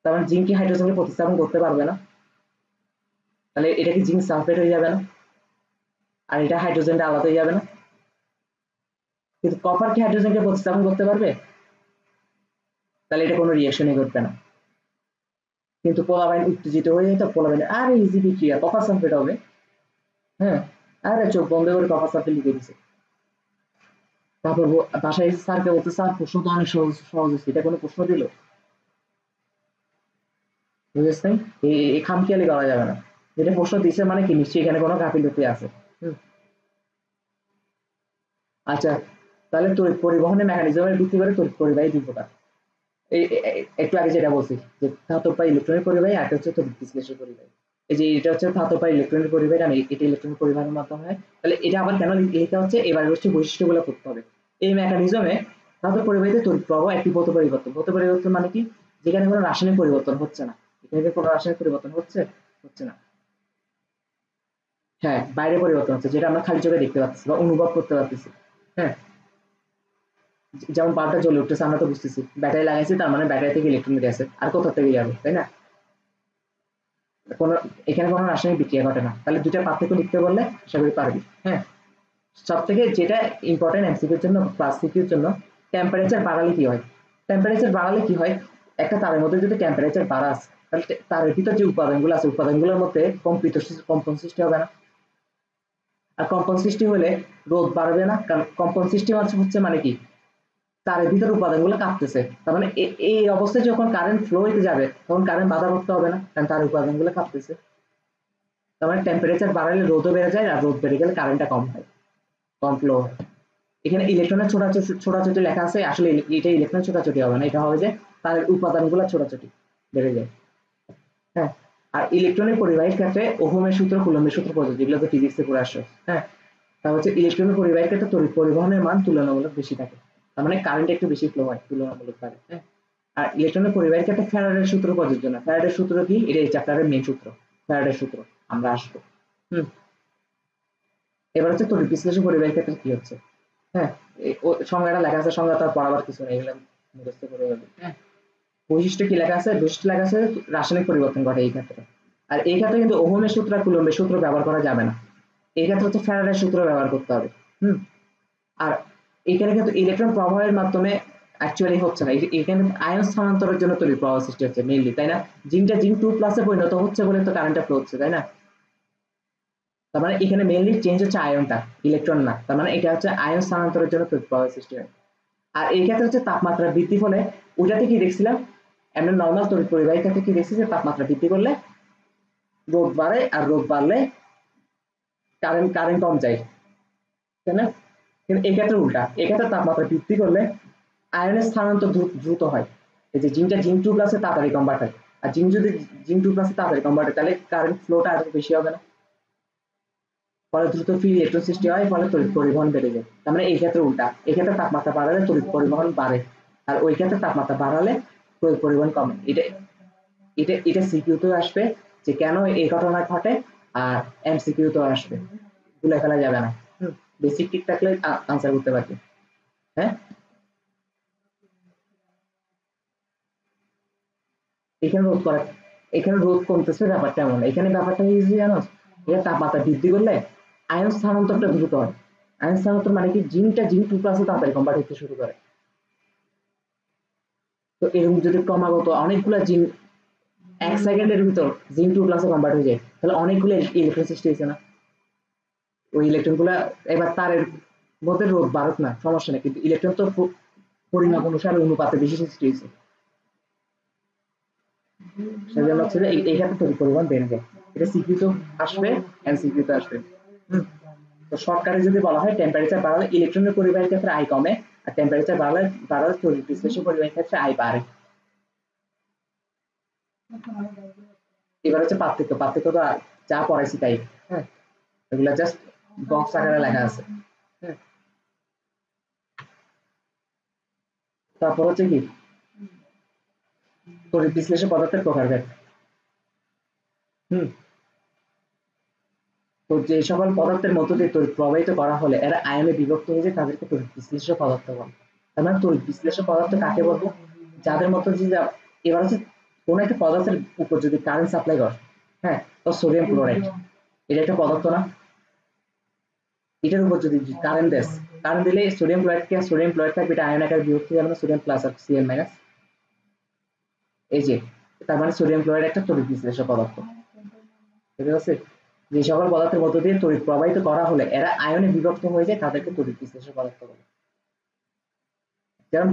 তার মানে জিঙ্ক কি হাইড্রোজেনকে প্রতিস্থাপন করতে পারবে না, তাহলে এটা কি জিঙ্ক সালফেট হয়ে যাবে না, আর এটা হাইড্রোজেনটা আলাদা হয়ে যাবে না। কিন্তু কপার কি হাইড্রোজেনকে প্রতিস্থাপন করতে পারবে, তাহলে এটা কোনো রিঅ্যাকশনই ঘটবে না। কিন্তু পোলাপাইন উত্তেজিত হয়ে যেত, পোলাপাইন আরে ইজি বিক্রিয়া কপার সালফেট হবে, হ্যাঁ, আরে চোখ বন্ধ করে কপার সালফেট লিখে দিছে। তারপর বাসায় এসে স্যারকে বলতে, স্যার প্রশ্ন তো অনেক সহজ সহজ হচ্ছে, এটা কোনো প্রশ্ন দিল, বুঝেছেন? এই খামখেয়ালি করা যাবে না, যেটা প্রশ্ন দিছে মানে কি নিশ্চয়ই এখানে কোনো গাফিলতি আছে। আচ্ছা, তাহলে তড়িৎ পরিবহনের মেকানিজমের ভিত্তি করে তড়িৎ পরিবাহী দুই প্রকার। একটু আগে যেটা বলছি যে ধাতব বা ইলেকট্রনিক পরিবাহী, আর হচ্ছে তড়িৎ বিশ্লেষক পরিবাহী। এই যে এটা হচ্ছে ধাতব বা ইলেকট্রনিক পরিবাহী, আমি এটা ইলেকট্রনিক পরিবাহের মাধ্যমে হয়। তাহলে এটা আবার কেন লিখতে হচ্ছে, এবার হচ্ছে বৈশিষ্ট্যগুলো করতে হবে। এই মেকানিজমে ধাতব পরিবাহীতে তড়িৎ প্রবাহ একটি ভৌত পরিবর্তন। ভৌত পরিবর্তন মানে কি, যেখানে কোনো রাসায়নিক পরিবর্তন হচ্ছে না। এখানে কোনো রাসায়নিক পরিবর্তন হচ্ছে হচ্ছে না। হ্যাঁ, বাইরে পরিবর্তন হচ্ছে, যেটা আমরা খালি চোখে দেখতে পাচ্ছি বা অনুভব করতে পারতেছি। হ্যাঁ, যেমন বাল্বটা জ্বলে উঠতেছে, আমরা তো বুঝতেছি ব্যাটারি লাগাইছি, তার মানে ব্যাটারি থেকে ইলেকট্রন গেছে, আর কোথা থেকে যাবে, তাই না? কোনো এখানে কোনো রাসায়নিক বিক্রিয়া ঘটে না। তাহলে দুইটা পার্থক্য লিখতে বললে আশা করি পারবি। হ্যাঁ, সব থেকে যেটা ইম্পর্টেন্ট এমসিকিউর জন্য, ক্লাস সিকিউর জন্য, টেম্পারেচার বাড়ালে কি হয়, টেম্পারেচার বাড়ালে কি হয়, একটা তারের মধ্যে যদি টেম্পারেচার বাড়াস, তাহলে তারের ভিতর যে উপাদানগুলো আছে, উপাদানগুলোর মধ্যে কম্পন সৃষ্টি হবে না। আর কম্পন সৃষ্টি হলে রোধ বাড়বে না, কারণ কম্পন সৃষ্টি হচ্ছে মানে কি, তারের ভিতর উপাদানগুলো কাঁপতেছে, তার মানে এই অবস্থায় যখন কারেন্ট ফ্লো হইতে যাবে তখন কারেন্ট বাধাপ্রাপ্ত হবে না, কারণ তার উপাদানগুলো কাঁপতেছে। তার মানে টেম্পারেচার বাড়ালে রোদও বেড়ে যায়, আর রোদ বেড়ে গেলে কারেন্টটা কম হয়, কম ফ্লো হয়। এখানে ইলেকট্রনের ছোটাছুটি লেখা আছে, আসলে এটা ইলেকট্রনের ছোটাছুটি হবে না, এটা হবে যে তারের উপাদানগুলো ছোটাছুটি বেড়ে যায়। হ্যাঁ, আর ইলেকট্রনের পরিবাহীর ক্ষেত্রে ওহমের সূত্র, কুলম্বের সূত্র প্রযোজ্য, যেগুলো তো ফিজিক্সে পড়ে আসছে। হ্যাঁ, তা হচ্ছে ইলেকট্রনের পরিবাহীর ক্ষেত্রে তড়িৎ পরিবহনের মান তুলনামূলক বেশি থাকে, তার মানে কারেন্ট একটু বেশি ফ্লো হয় তুলনামূলক ভাবে। হ্যাঁ, আর ইলেকট্রনের পরিবাহীর ক্ষেত্রে ফ্যারাডের সূত্র প্রযোজ্য না। ফ্যারাডের সূত্র কি, এটা এই চ্যাপ্টারের মেইন সূত্র, ফ্যারাডের সূত্র আমরা আসবো। হুম, এবার হচ্ছে তড়িৎ বিশ্লেষণ পরিবাহীর ক্ষেত্রে কি হচ্ছে। হ্যাঁ, সংজ্ঞাটা লেখা আছে, সংজ্ঞা তো পড়াবার কিছু নেই, এগুলো মুখস্থ করে যাবে। হ্যাঁ, বৈশিষ্ট্য কি লেখা আছে, বৈশিষ্ট্য লেখা আছে রাসায়নিক পরিবর্তন ঘটে এই ক্ষেত্রে। আর এই ক্ষেত্রে কিন্তু ওহমের সূত্র আর কুলম্বের সূত্র ব্যবহার করা যাবে না, এই ক্ষেত্রে হচ্ছে ফ্যারাডের সূত্র ব্যবহার করতে হবে। হুম, আর এখানে কিন্তু ইলেকট্রন প্রবাহের মাধ্যমে অ্যাকচুয়ালি হচ্ছে না, এখানে আয়ন স্থানান্তরের জন্য তড়িৎ প্রবাহ সৃষ্টি হচ্ছে মেইনলি, তাই না? জিঙ্কটা জিঙ্ক 2+ পরিণত হচ্ছে বলে তো কারেন্টটা ফ্লো হচ্ছে, তাই না? তার মানে এখানে মেইনলি চেঞ্জ হচ্ছে আয়নটা, ইলেকট্রন না, তার মানে এটা হচ্ছে আয়ন স্থানান্তরের জন্য তড়িৎ প্রবাহ সৃষ্টি হয়। আর এই ক্ষেত্রে হচ্ছে তাপমাত্রা বৃদ্ধি ফলে, ওইটাতে কি দেখছিলাম, এমনি নর্মাল তড়িৎ পরিবাহীর ক্ষেত্রে কি দেখছি যে তাপমাত্রা বৃদ্ধি করলে রোধ বাড়ে, আর রোধ বাড়লে কারেন্ট কারেন্ট কম যায়, তাই না? কিন্তু এই ক্ষেত্রে উল্টা, এক্ষেত্রে তাপমাত্রা বৃদ্ধি করলে আয়নের স্থানান্তর দ্রুত হয়। এই যে জিঙ্কটা জিঙ্ক 2+ তাড়াতাড়ি কনভার্ট হয়, আর জিঙ্ক যদি জিঙ্ক 2+ তাড়াতাড়ি কনভার্ট হয়, তাহলে কারেন্ট ফ্লোটা আরো বেশি হবে না, ফলে দ্রুত ফ্রি ইলেকট্রন সৃষ্টি হয়, ফলে তড়িৎ পরিবহন বেড়ে যায়। তার মানে এই ক্ষেত্রে উল্টা, এই ক্ষেত্রে তাপমাত্রা বাড়ালে তড়িৎ পরিবহন বাড়ে, আর ওই ক্ষেত্রে তাপমাত্রা বাড়ালে তড়িৎ পরিবহন কমে। এটা এটা এটা সিকিউতেও আসবে যে কেন এই ঘটনা ঘটে, আর এমসিকিউতেও আসবে, ভুলে ফেলা যাবে না। বেসিক ঠিক থাকলে আনসার করতে পারবে। হ্যাঁ, এখানে রোধ করা, এখানে রোধ কমতেছে, ব্যাপারটা এমন, এখানে ব্যাপারটা ইজি জানো, এটা তাপমাত্রা বৃদ্ধি করলে আয়ন স্থানান্তরটা দ্রুত হয়। আয়ন স্থানান্তর মানে কি, জিঙ্ক 2+ তাড়াতাড়ি কনভার্ট হতে শুরু করে। তো এরকম যদি ক্রমাগত অনেকগুলা জিঙ্ক 1 সেকেন্ডের ভিতর জিঙ্ক 2+ কনভার্ট হয়ে যায়, তাহলে অনেকগুলো ইলেকট্রন সৃষ্টি হয়েছে না। ওই ইলেকট্রন গুলা এবার তারের মধ্যে রোধ বাড়ুক না, সমস্যা নেই, কিন্তু ইলেকট্রন তো পরিমাপ অনুসারে অনুপাতে বেশি সৃষ্টি হয়েছে, সেজন্য হচ্ছে যে এই ক্ষেত্রে তড়িৎ পরিমাণ বেড়ে যায়। এটা সিকিউ তো আসবে, এমসিকিউ তো আসবে। তো শর্টকাটে যদি বলা হয়, টেম্পারেচার বাড়ালে ইলেকট্রনের পরিবাহের ক্ষেত্রে আই কমে, আর টেম্পারেচার বাড়ালে তড়িৎ বিশ্লেষণ পরিবাহের ক্ষেত্রে আই বাড়ে। এবার হচ্ছে পার্থক্য, পার্থক্য তো যা পড়াইছি তাই। হ্যাঁ, এগুলা জাস্ট বক্স আকারে লেখা আছে। হ্যাঁ, তারপর হচ্ছে কি, তড়িৎ বিশ্লেষণ পদার্থের প্রকারভেদ। হুম, যে সকল পদার্থের মধ্য দিয়ে তড়িৎ প্রবাহিত করা হলে এরা আয়নে বিভক্ত হয়ে যায় তাদেরকে তড়িৎ বিশ্লেষ্য পদার্থ বলে। তার মানে তড়িৎ বিশ্লেষ্য পদার্থ কাকে বলবো? যাদের মধ্যে যে এবার হচ্ছে কোন একটা পদার্থের উপর যদি কারেন্ট সাপ্লাই করে, হ্যাঁ, তো সোডিয়াম ক্লোরাইড এটা একটা পদার্থ না? এটার উপর যদি কারেন্ট দেয়, কারেন্ট দিলে সোডিয়াম ক্লোরাইড থাকবে, এটা আয়ন আকারে বিভক্ত হয়ে যাবে না, সোডিয়াম প্লাস আর সিএল মাইনাস। এই যে তার মানে সোডিয়াম ক্লোরাইড একটা তড়িৎ বিশ্লেষ্য পদার্থ। ঠিক আছে? যে সকল পদার্থের মধ্য দিয়ে তড়িৎ প্রবাহিত করা হলে এরা আয়নে বিভক্ত হয়ে যায় তাদেরকে তড়িৎ বিশ্লেষ্য পদার্থ বলে। যেমন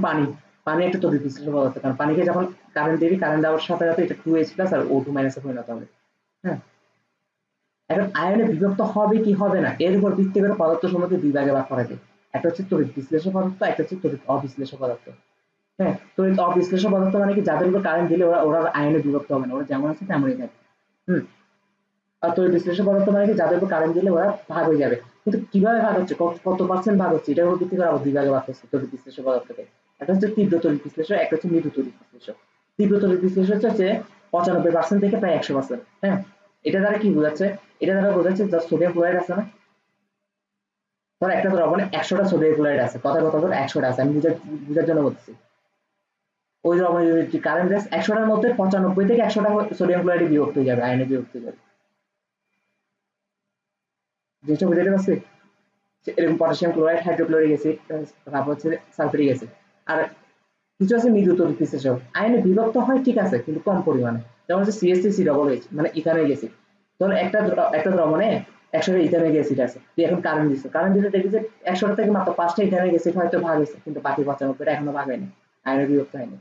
পানি একটা তড়িৎ বিশ্লেষ্য পদার্থ, কারণ পানিকে যখন কারেন্ট দিবি, কারেন্ট দেওয়ার সাথে সাথে এটা 2H+ আর O2- এ পরিণত হবে। হ্যাঁ, এখন আয়নে বিভক্ত হবে কি হবে না এর উপর ভিত্তি করে পদার্থ সমূহকে দুই ভাগে ভাগ করা যায়। একটা হচ্ছে তড়িৎ বিশ্লেষ্য পদার্থ, একটা হচ্ছে তড়িৎ অবিশ্লেষ্য পদার্থ। হ্যাঁ, তড়িৎ অবিশ্লেষ্য পদার্থ মানে কি, যাদের উপর কারেন্ট দিলে ওরা ওরা আয়নে বিভক্ত হবে না, ওরা যেমন আছে তেমনই থাকবে। হুম। আর তড়িৎ বিশ্লেষ্য পদার্থ মানে কি, যাদের উপর কারেন্ট দিলে ওরা ভাগ হয়ে যাবে। কিন্তু কিভাবে ভাগ হচ্ছে, কত পার্সেন্ট ভাগ হচ্ছে, এটার উপর ভিত্তি করে আবার দুই ভাগে ভাগ হচ্ছে তড়িৎ বিশ্লেষ্য পদার্থকে। একটা হচ্ছে তীব্র তড়িৎ বিশ্লেষ্য, একটা হচ্ছে মৃদু তড়িৎ বিশ্লেষ্য। তীব্র তড়িৎ বিশ্লেষ্য হচ্ছে 95% থেকে প্রায় 100%। হ্যাঁ, এটা দ্বারা কি বোঝাচ্ছে? এটা দ্বারা বোঝাচ্ছে যে সোডিয়াম ক্লোরাইড আছে না, ধর একটা দ্রবণে 100টা সোডিয়াম ক্লোরাইড আছে, কথা কথা ধর 100টা আছে, আমি বুঝার জন্য বলছি। ওই দ্রবণে যদি কারেন্ট দেয় 100টার মধ্যে 95 থেকে 100টা সোডিয়াম ক্লোরাইড বিভক্ত হয়ে যাবে, আয়নে বিভক্ত হয়ে যাবে। জিনিসটা বুঝাতে পারছি? এরকম পটাশিয়াম ক্লোরাইড, হাইড্রোক্লোরিক অ্যাসিড, তারপর হচ্ছে সালফিউরিক অ্যাসিড। আর কিছু আছে মৃদু তড়িৎ বিশ্লেষ্য, আয়নে বিভক্ত হয় ঠিক আছে কিন্তু কম পরিমাণে, যেমন হচ্ছে CH3COOH মানে ইথানোয়িক অ্যাসিড। ধর একটা দ্রবণে 100টা ইথানোয়িক অ্যাসিড আছে, তুই এখন কারেন্ট দিচ্ছ, কারেন্ট দিতে দেখবি যে 100টা থেকে মাত্র 5টা ইথানোয়িক অ্যাসিড হয়তো ভাগ হয়েছে, কিন্তু বাকি 95টা এখনো ভাগ হয়নি, আয়নে বিভক্ত হয়নি,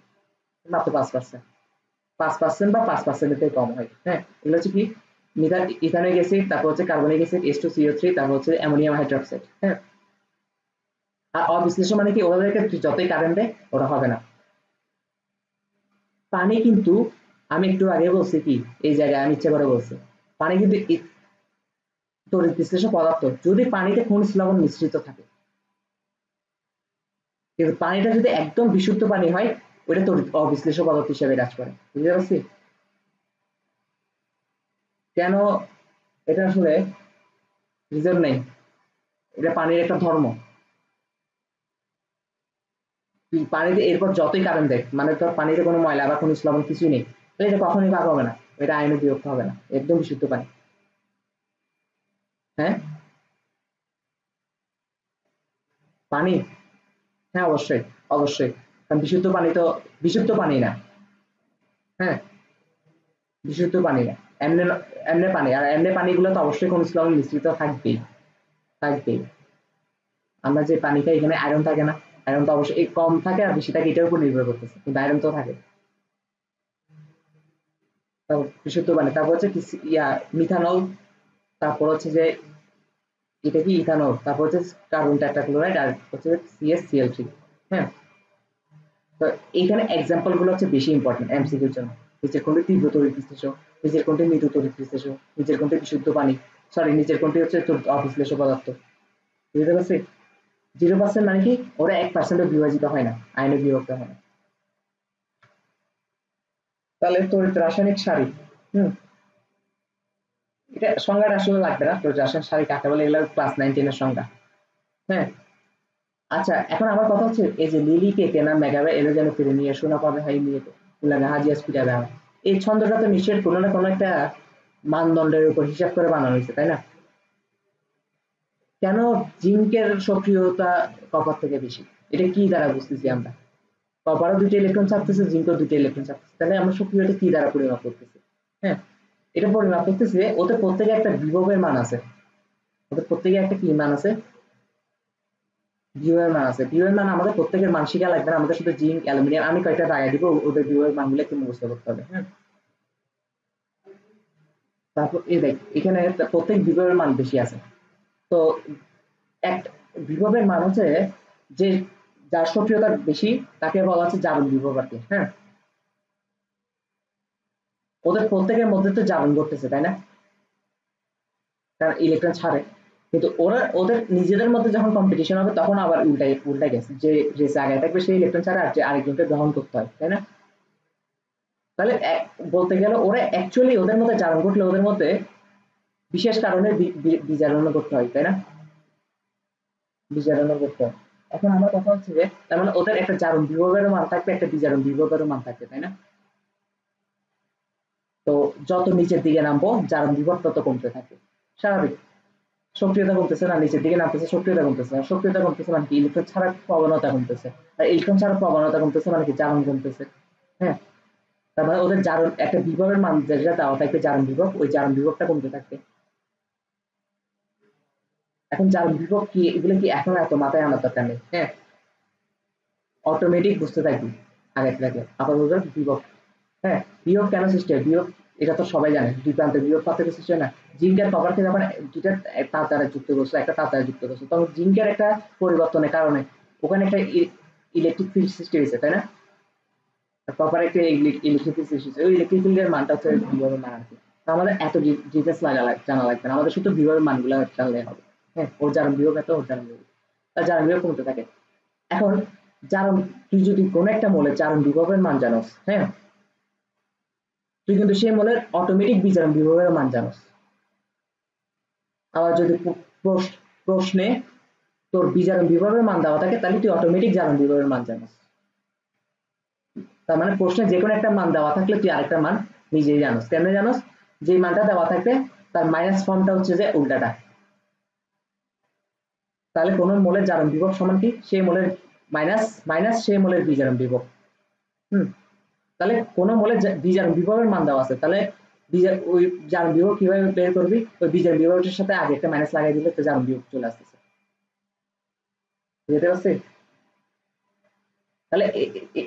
মাত্র 5%। 5% বা 5% থেকে কম হয়। হ্যাঁ, এগুলো হচ্ছে কি, ইথানোয়িক অ্যাসিড, তারপর হচ্ছে কার্বনিক অ্যাসিড H2CO3, তারপর হচ্ছে অ্যামোনিয়াম হাইড্রোক্সাইড। হ্যাঁ, আর অবিশ্লেষ্য মানে কি, ওদেরকে যতই কারেন্ট দেয় ওরা হবে না। পানি কিন্তু, আমি একটু আগে বলছি কি, এই জায়গায় আমি ইচ্ছা করে বলছি, পানি কিন্তু তড়িৎ বিশ্লেষ্য পদার্থ যদি পানিতে খনিজ লবণ মিশ্রিত থাকে। কিন্তু পানিটা যদি একদম বিশুদ্ধ পানি হয়, ওইটা তড়িৎ অবিশ্লেষ্য পদার্থ হিসেবে কাজ করে। বুঝতে পারছি কেন? এটা আসলে রিজন নেই, এটা পানির একটা ধর্ম। পানিতে এরপর যতই কারেন্ট দেয়, মানে তোর পানিতে কোনো ময়লা বা খনিজ লবণ কিছুই নেই, তাহলে এটা কখনোই ভাগ হবে না, এটা আয়নে বিভক্ত হবে না, একদম বিশুদ্ধ পানি। হ্যাঁ, পানি, হ্যাঁ অবশ্যই, অবশ্যই, কারণ বিশুদ্ধ পানি তো বিশুদ্ধ পানি না। হ্যাঁ, বিশুদ্ধ পানি না, এমনি এমনি পানি, আর এমনি পানিগুলো তো অবশ্যই খনিজ লবণ মিশ্রিত থাকবেই, থাকবেই। আমরা যে পানি খাই এখানে আয়রন থাকে না, আয়রন তো অবশ্যই কম থাকে আর বেশি থাকে, এটার উপর নির্ভর করতেছে, কিন্তু আয়রন তো থাকে। তারপর বিশুদ্ধ পানি, তারপর হচ্ছে মিথানল, তারপর হচ্ছে যে এটা কি ইথানল, তারপর হচ্ছে কার্বন টেট্রাক্লোরাইড, আর হচ্ছে CaCl3। হ্যাঁ, তো এইখানে এক্সাম্পল গুলো হচ্ছে বেশি ইম্পর্টেন্ট এমসিকিউর জন্য। নিচের কোনটি তীব্র তড়িৎ বিশ্লেষ্য, নিচের কোনটি মৃদু তড়িৎ বিশ্লেষ্য, নিচের কোনটি বিশুদ্ধ পানি, সরি নিচের কোনটি হচ্ছে অবিশ্লেষ্য পদার্থ। বুঝতে পারছি? 0% মানে কি, ওরা 1% বিভাজিত হয় না, আয়নে বিভক্ত হয় না। তাহলে তড়িৎ রাসায়নিক সারি, হুম, এটা সংজ্ঞাটা আসলে লাগবে না, তড়িৎ রাসায়নিক সারি কাকে বলে, এগুলো ক্লাস 9-10 এর সংজ্ঞা। হ্যাঁ, আচ্ছা এখন আমার কথা হচ্ছে, এই যে লিলিকে কেনা মেঘাবে এলে যেন ফিরে নিয়ে শোনা পাবে হাই নিয়ে উল্লাঙ্ঘা হাজিয়াস ফিরাবে আমার, এই ছন্দটা তো নিশ্চয়ই কোনো না কোনো একটা মানদণ্ডের উপর হিসাব করে বানানো হয়েছে, তাই না? কেন জিঙ্কের সক্রিয়তা কপার থেকে বেশি, এটা কি দ্বারা বুঝতেছি আমরা? কপারও 2টা ইলেকট্রন ছাড়তেছে, জিঙ্কও 2টা ইলেকট্রন ছাড়তেছে, তাহলে আমরা সক্রিয়তা কি দ্বারা পরিমাপ করতেছি? হ্যাঁ, এটা পরিমাপ করতেছে ওদের প্রত্যেকে একটা বিভবের মান আছে, ওদের প্রত্যেকে একটা কি মান আছে, বিভবের মান আছে। বিভবের মান আমাদের প্রত্যেকের মান শিখা লাগবে না, আমাদের শুধু জিঙ্ক অ্যালুমিনিয়াম আমি কয়েকটা জায়গায় দিব, ওদের বিভবের মানগুলো একটু মুখস্থ করতে হবে। হ্যাঁ, তারপর এই দেখ এখানে প্রত্যেক বিভবের মান বেশি আছে। তো এক বিভবের মান হচ্ছে যে যার সক্রিয়তা বেশি তাকে বলা হচ্ছে জারণ বিভব আর কি। হ্যাঁ, ওদের প্রত্যেকের মধ্যে তো জারণ ঘটতেছে, তাই না? কারণ ইলেকট্রন ছাড়ে, কিন্তু ওরা ওদের নিজেদের মধ্যে যখন কম্পিটিশন হবে তখন আবার উল্টাই গেছে, যে রেসে আগে থাকবে সেই ইলেকট্রন ছাড়া আর যে আরেকজনকে গ্রহণ করতে হয়, তাই না? তাহলে বলতে গেলে ওরা অ্যাকচুয়ালি ওদের মধ্যে জারণ ঘটলে ওদের মধ্যে বিশেষ কারণে বিজারণ করতে হয়, তাই না? বিজারণ করতে হয়। এখন আমার কথা হচ্ছে যে তার মানে ওদের একটা জারণ বিভবেরও মান থাকবে, একটা বিজারণ বিভবেরও মান থাকবে, তাই না? তো যত নিচের দিকে নামবো জারণ বিভব তত কমতে থাকে, স্বাভাবিক। সক্রিয়তা কমতেছে না, নিচের দিকে নামতেছে সক্রিয়তা কমতেছে না, সক্রিয়তা কমতেছে মানে কি ইলেকট্রন ছাড়া প্রবণতা কমতেছে, আর ইলেকট্রন ছাড়া প্রবণতা কমতেছে মানে কি জারণ কমতেছে। হ্যাঁ, তার মানে ওদের জারণ একটা বিভবের মান যেটা দেওয়া থাকবে জারণ বিভব, ওই জারণ বিভবটা কমতে থাকবে। এখন জারণ বিভব কি এগুলো কি এখন এত মাথায় আনার দরকার নেই। হ্যাঁ, অটোমেটিক বুঝতে থাকবি আগে থেকে আপাতত বিভব। হ্যাঁ, বিভব কেন সৃষ্টি হয়, বিভব এটা তো সবাই জানে, দুই প্রান্তে বিভব পার্থক্য সৃষ্টি হয় না। জিঙ্ক আর কপারকে যখন দুইটা তার দ্বারা যুক্ত করছো, একটা তার দ্বারা যুক্ত করছো, তখন জিঙ্কের একটা পরিবর্তনের কারণে ওখানে একটা ইলেকট্রিক ফিল্ড সৃষ্টি হয়েছে, তাই না? আর কপার একটা ইলেকট্রিক ফিল্ড সৃষ্টি হয়েছে, ওই ইলেকট্রিক ফিল্ডের মানটা হচ্ছে বিভবের মান আর কি। তো আমাদের এত ডিটেলস জানা লাগবে না, আমাদের শুধু বিভবের মানগুলো জানলে হবে। হ্যাঁ, ওর জারণ বিভব এত, ওর জারণ বিভব, তার জারণ বিভব কমতে থাকে। এখন জারণ, তুই যদি কোনো একটা মৌলের জারণ বিভবের মান জানোস, হ্যাঁ, তুই কিন্তু সেই মৌলের অটোমেটিক বিজারণ বিভবের মান জানোস। আবার যদি প্রশ্নে তোর বিজারণ বিভবের মান দেওয়া থাকে তাহলে তুই অটোমেটিক জারণ বিভবের মান জানোস। তার মানে প্রশ্নে যে কোনো একটা মান দেওয়া থাকলে তুই আরেকটা মান নিজেই জানোস। কেন জানোস? যে মানটা দেওয়া থাকবে তার মাইনাস ফর্মটা হচ্ছে যে উল্টাটা। তাহলে কোন মৌলের জারণ বিভব সমান কি সেই মৌলের মাইনাস মাইনাস সেই মৌলের বিজারণ বিভব। হুম, তাহলে কোন মৌলের বিজারণ বিভবের মান দেওয়া আছে, তাহলে ওই জারণ বিভব কিভাবে বের করবি? ওই বিজারণ বিভবের সাথে আগে একটা মাইনাস লাগাই দিলে তো জারণ বিভব চলে আসতেছে। বুঝতে পারছি? তাহলে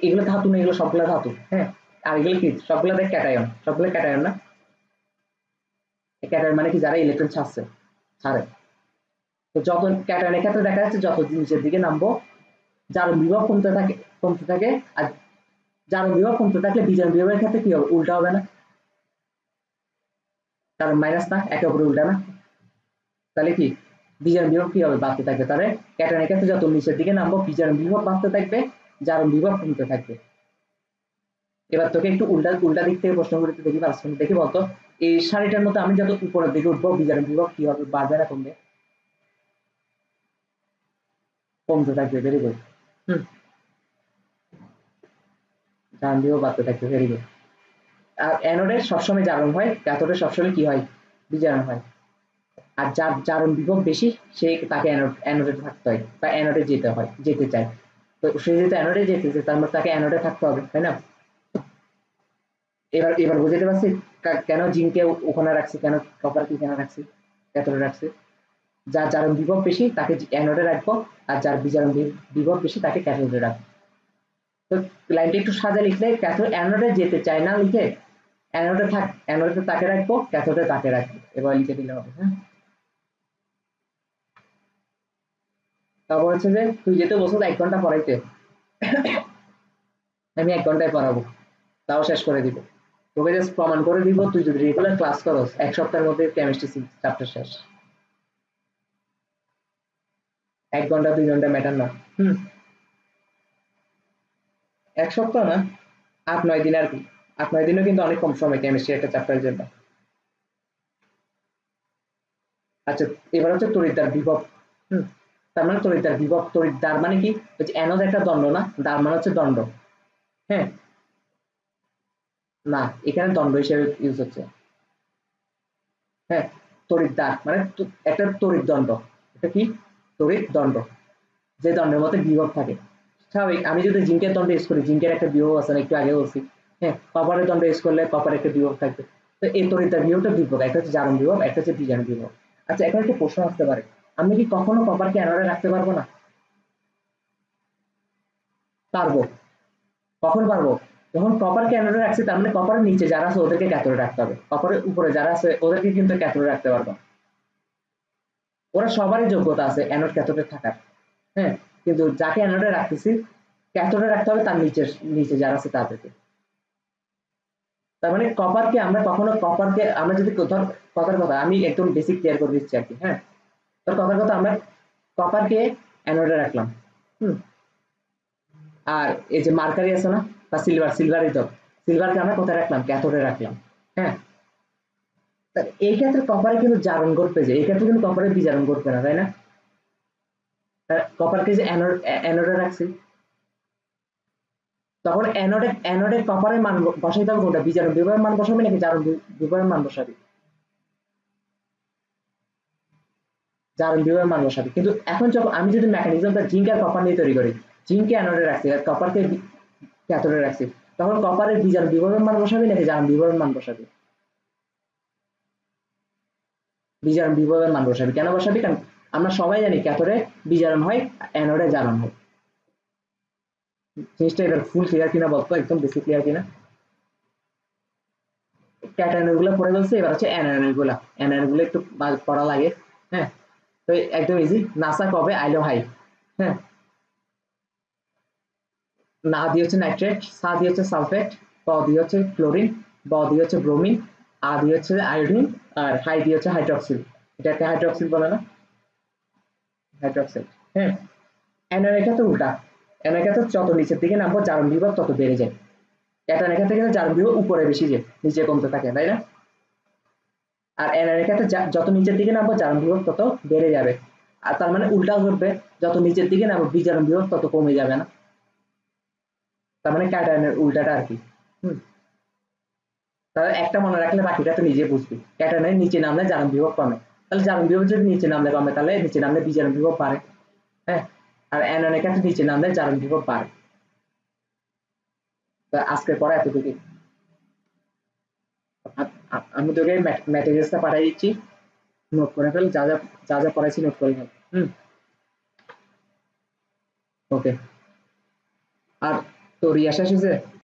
এগুলো ধাতু না, এগুলো সবগুলো ধাতু। হ্যাঁ, আর এগুলো কি সবগুলো দেখ ক্যাটায়ন, সবগুলো ক্যাটায়ন না? ক্যাটায়ন মানে কি যারা ইলেকট্রন ছাড়ছে, ছাড়ে। তো যত ক্যাটায়নের ক্ষেত্রে দেখা যাচ্ছে যত নিচের দিকে নামবো জারণ বিভব কমতে থাকে। আর জারণ বিভব কমতে থাকলে বিজারণ বিভবের ক্ষেত্রে কি হবে? উল্টা হবে না? কারণ মাইনাস না, একে অপরের উল্টা না? তাহলে কি বিজারণ বিভব কি হবে? বাড়তে থাকবে। তাহলে ক্যাটায়নের ক্ষেত্রে যত নিচের দিকে নামবো বিজারণ বিভব বাড়তে থাকবে, জারণ বিভব কমতে থাকবে। এবার তোকে একটু উল্টা উল্টা দিক থেকে প্রশ্ন করতে দেখি, 5 মিনিট দেখি বলতো, এই সারিটার মধ্যে আমি যত উপরের দিকে উঠবো বিজারণ বিভব কি হবে? বাড়বে না কমবে? কমতে থাকবে। Very good. হুম, জারণ বিভব বাড়তে থাকবে। Very good. আর অ্যানোডে সবসময় জারণ হয়, ক্যাথোডে সবসময় কি হয়? বিজারণ হয়। আর যার জারণ বিভব বেশি সে তাকে অ্যানোডে থাকতে হয় বা অ্যানোডে যেতে চায়। তো সে যেহেতু অ্যানোডে যেতেছে তার মানে তাকে অ্যানোডে থাকতে হবে, তাই না? এবার এবার বুঝতে পারছি কেন জিঙ্ককে ওখানে রাখছি, কেন কপারকে কেন রাখছি, ক্যাথোডে রাখছি। যার জারণ বিভব বেশি তাকে অ্যানোডে রাখবো, আর যার বিজারণ বিভব বেশি তাকে ক্যাথোডে রাখবো। তো লাইনটা একটু সাজা লিখলে অ্যানোডে যেতে চায় না লিখে অ্যানোডে তাকে রাখবো, ক্যাথোডে তাকে রাখবো, এবার লিখে দিলে হবে। হ্যাঁ, তারপর হচ্ছে যে তুই যেতে বসো 1 ঘন্টা পড়াইতে, আমি 1 ঘন্টায় পড়াবো, তাও শেষ করে দিব। তোকে জাস্ট প্রমাণ করে দিব তুই যদি রেগুলার ক্লাস করস 1 সপ্তাহের মধ্যে কেমিস্ট্রি চ্যাপ্টার শেষ। 1 ঘন্টা 2 ঘন্টা ম্যাটার না। হুম, 1 সপ্তাহ না, 8-9 দিন আর কি। 8-9 দিনও কিন্তু অনেক কম সময় কেমিস্ট্রি একটা চ্যাপ্টারের জন্য। আচ্ছা, এবার হচ্ছে তড়িৎদ্বার বিভব। হুম, তার মানে তড়িৎদ্বার বিভব, তড়িৎদ্বার মানে কি? ওই যে অ্যানোড একটা দণ্ড না, দ্বার মানে হচ্ছে দণ্ড। হ্যাঁ, না, এখানে দণ্ড হিসেবে ইউজ হচ্ছে। হ্যাঁ, তড়িৎদ্বার মানে একটা তড়িৎ দণ্ড। এটা কি? তড়িৎ দণ্ড, যে দণ্ডের মধ্যে বিভব থাকে। স্বাভাবিক, আমি যদি জিঙ্কের দণ্ড ইউজ করি, জিঙ্কের একটা বিভব আছে না, একটু আগে বলছি। হ্যাঁ, কপারের দণ্ড ইউজ করলে কপার একটা বিভব থাকবে। তো এই তড়িৎদ্বার বিভবটা দুই প্রকার, একটা হচ্ছে জারণ বিভব, একটা হচ্ছে বিজারণ বিভব। আচ্ছা, এখন একটা প্রশ্ন আসতে পারে, আমি কি কখনো কপারকে অ্যানোডে রাখতে পারবো না? পারবো। কখন পারবো? যখন কপারকে অ্যানোডে রাখছি তার মানে কপারের নিচে যারা আছে ওদেরকে ক্যাথোডে রাখতে হবে, কপারের উপরে যারা আছে ওদেরকে কিন্তু ক্যাথোডে রাখতে পারবো। ওরা সবারই যোগ্যতা আছে অ্যানোড ক্যাথোডে থাকার। হ্যাঁ, কিন্তু যাকে অ্যানোডে রাখতেছি ক্যাথোডে রাখতে হবে তার নিচে যারা আছে তাদেরকে। তার মানে কপারকে আমরা যদি ধর, কথার কথা আমি একদম বেসিক ক্লিয়ার করে দিচ্ছি আর কি। হ্যাঁ, তোর কথার কথা আমরা কপারকে অ্যানোডে রাখলাম। হুম, আর এই যে মার্কারি আছে না, বা সিলভারই তো, সিলভারকে আমরা কোথায় রাখলাম? ক্যাথোডে রাখলাম। হ্যাঁ, এই ক্ষেত্রে কপারে কিন্তু জারণ ঘটবে, যে এই ক্ষেত্রে কিন্তু কপারে বিজারণ ঘটবে না, তাই না? কপারকে যে অ্যানোডে রাখছি, তখন অ্যানোডে কপারের মান বসাইতে হবে কোনটা, বিজারণ বিভবের মান বসাবে নাকি জারণ বিভবের মান বসাবে? জারণ বিভবের মান বসাবে। কিন্তু এখন যখন আমি যদি মেকানিজমটা জিঙ্ক আর কপার নিয়ে তৈরি করি, জিঙ্ককে অ্যানোডে রাখছি আর কপারকে ক্যাথোডে রাখছি, তখন কপারের বিজারণ বিভবের মান বসাবে নাকি জারণ বিভবের মান বসাবে? বিজারণ বিভবের মান বসাবে। কেন বসাবে? কারণ আমরা সবাই জানি ক্যাথোডে বিজারণ হয়, অ্যানোডে জারণ হয়। জিনিসটা এবার ফুল ক্লিয়ার কিনা বলতো, একদম বেশি ক্লিয়ার কিনা? ক্যাটায়নের গুলো পড়ে বলছে, এবার হচ্ছে অ্যানায়নের গুলা। অ্যানায়নের গুলো একটু পড়া লাগে। হ্যাঁ, তো একদম ইজি। নাসা কবে আইলো হাই? হ্যাঁ, না দিয়ে হচ্ছে নাইট্রেট, সা দিয়ে হচ্ছে সালফেট, ক দিয়ে হচ্ছে ক্লোরিন, ব দিয়ে হচ্ছে ব্রোমিন, আ দিয়ে হচ্ছে আয়োডিন, আর হাই দিয়ে হচ্ছে হাইড্রক্সিল। এটাকে হাইড্রক্সিল বলে না? হাইড্রক্সাইড। হ্যাঁ, অ্যানায়নের ক্ষেত্রে উল্টা। অ্যানায়নের ক্ষেত্রে যত নিচের দিকে নামবো জারণ বিভব তত বেড়ে যায়। ক্যাটায়নের ক্ষেত্রে কিন্তু জারণ বিভব উপরে বেশি যায়, নিচে কমতে থাকে, তাই না? আর অ্যানায়নের ক্ষেত্রে যত নিচের দিকে নামবো জারণ বিভব তত বেড়ে যাবে। আর তার মানে উল্টা ঘটবে, যত নিচের দিকে নামবো বিজারণ বিভব তত কমে যাবে না? তার মানে ক্যাটায়নের উল্টাটা আর কি। হুম, তাহলে একটা মনে রাখলে বাকিটা তো নিজে বুঝবি। ক্যাটায়নের নিচে নামলে জারণ বিভব কমে, তাহলে জারণ বিভব যদি নিচে নামলে কমে, তাহলে নিচে নামলে বিজারণ বিভব বাড়ে। হ্যাঁ, আর অ্যানায়নের ক্ষেত্রে নিচে নামলে জারণ বিভব বাড়ে। তো আজকের পড়া এতটুকুই। আমি তোকে ম্যাটেরিয়ালসটা পাঠিয়ে দিচ্ছি, নোট করে ফেল, যা যা যা যা পড়াইছি নোট করে ফেল। হুম, ওকে। আর তোর রিয়া শেষ হয়েছে?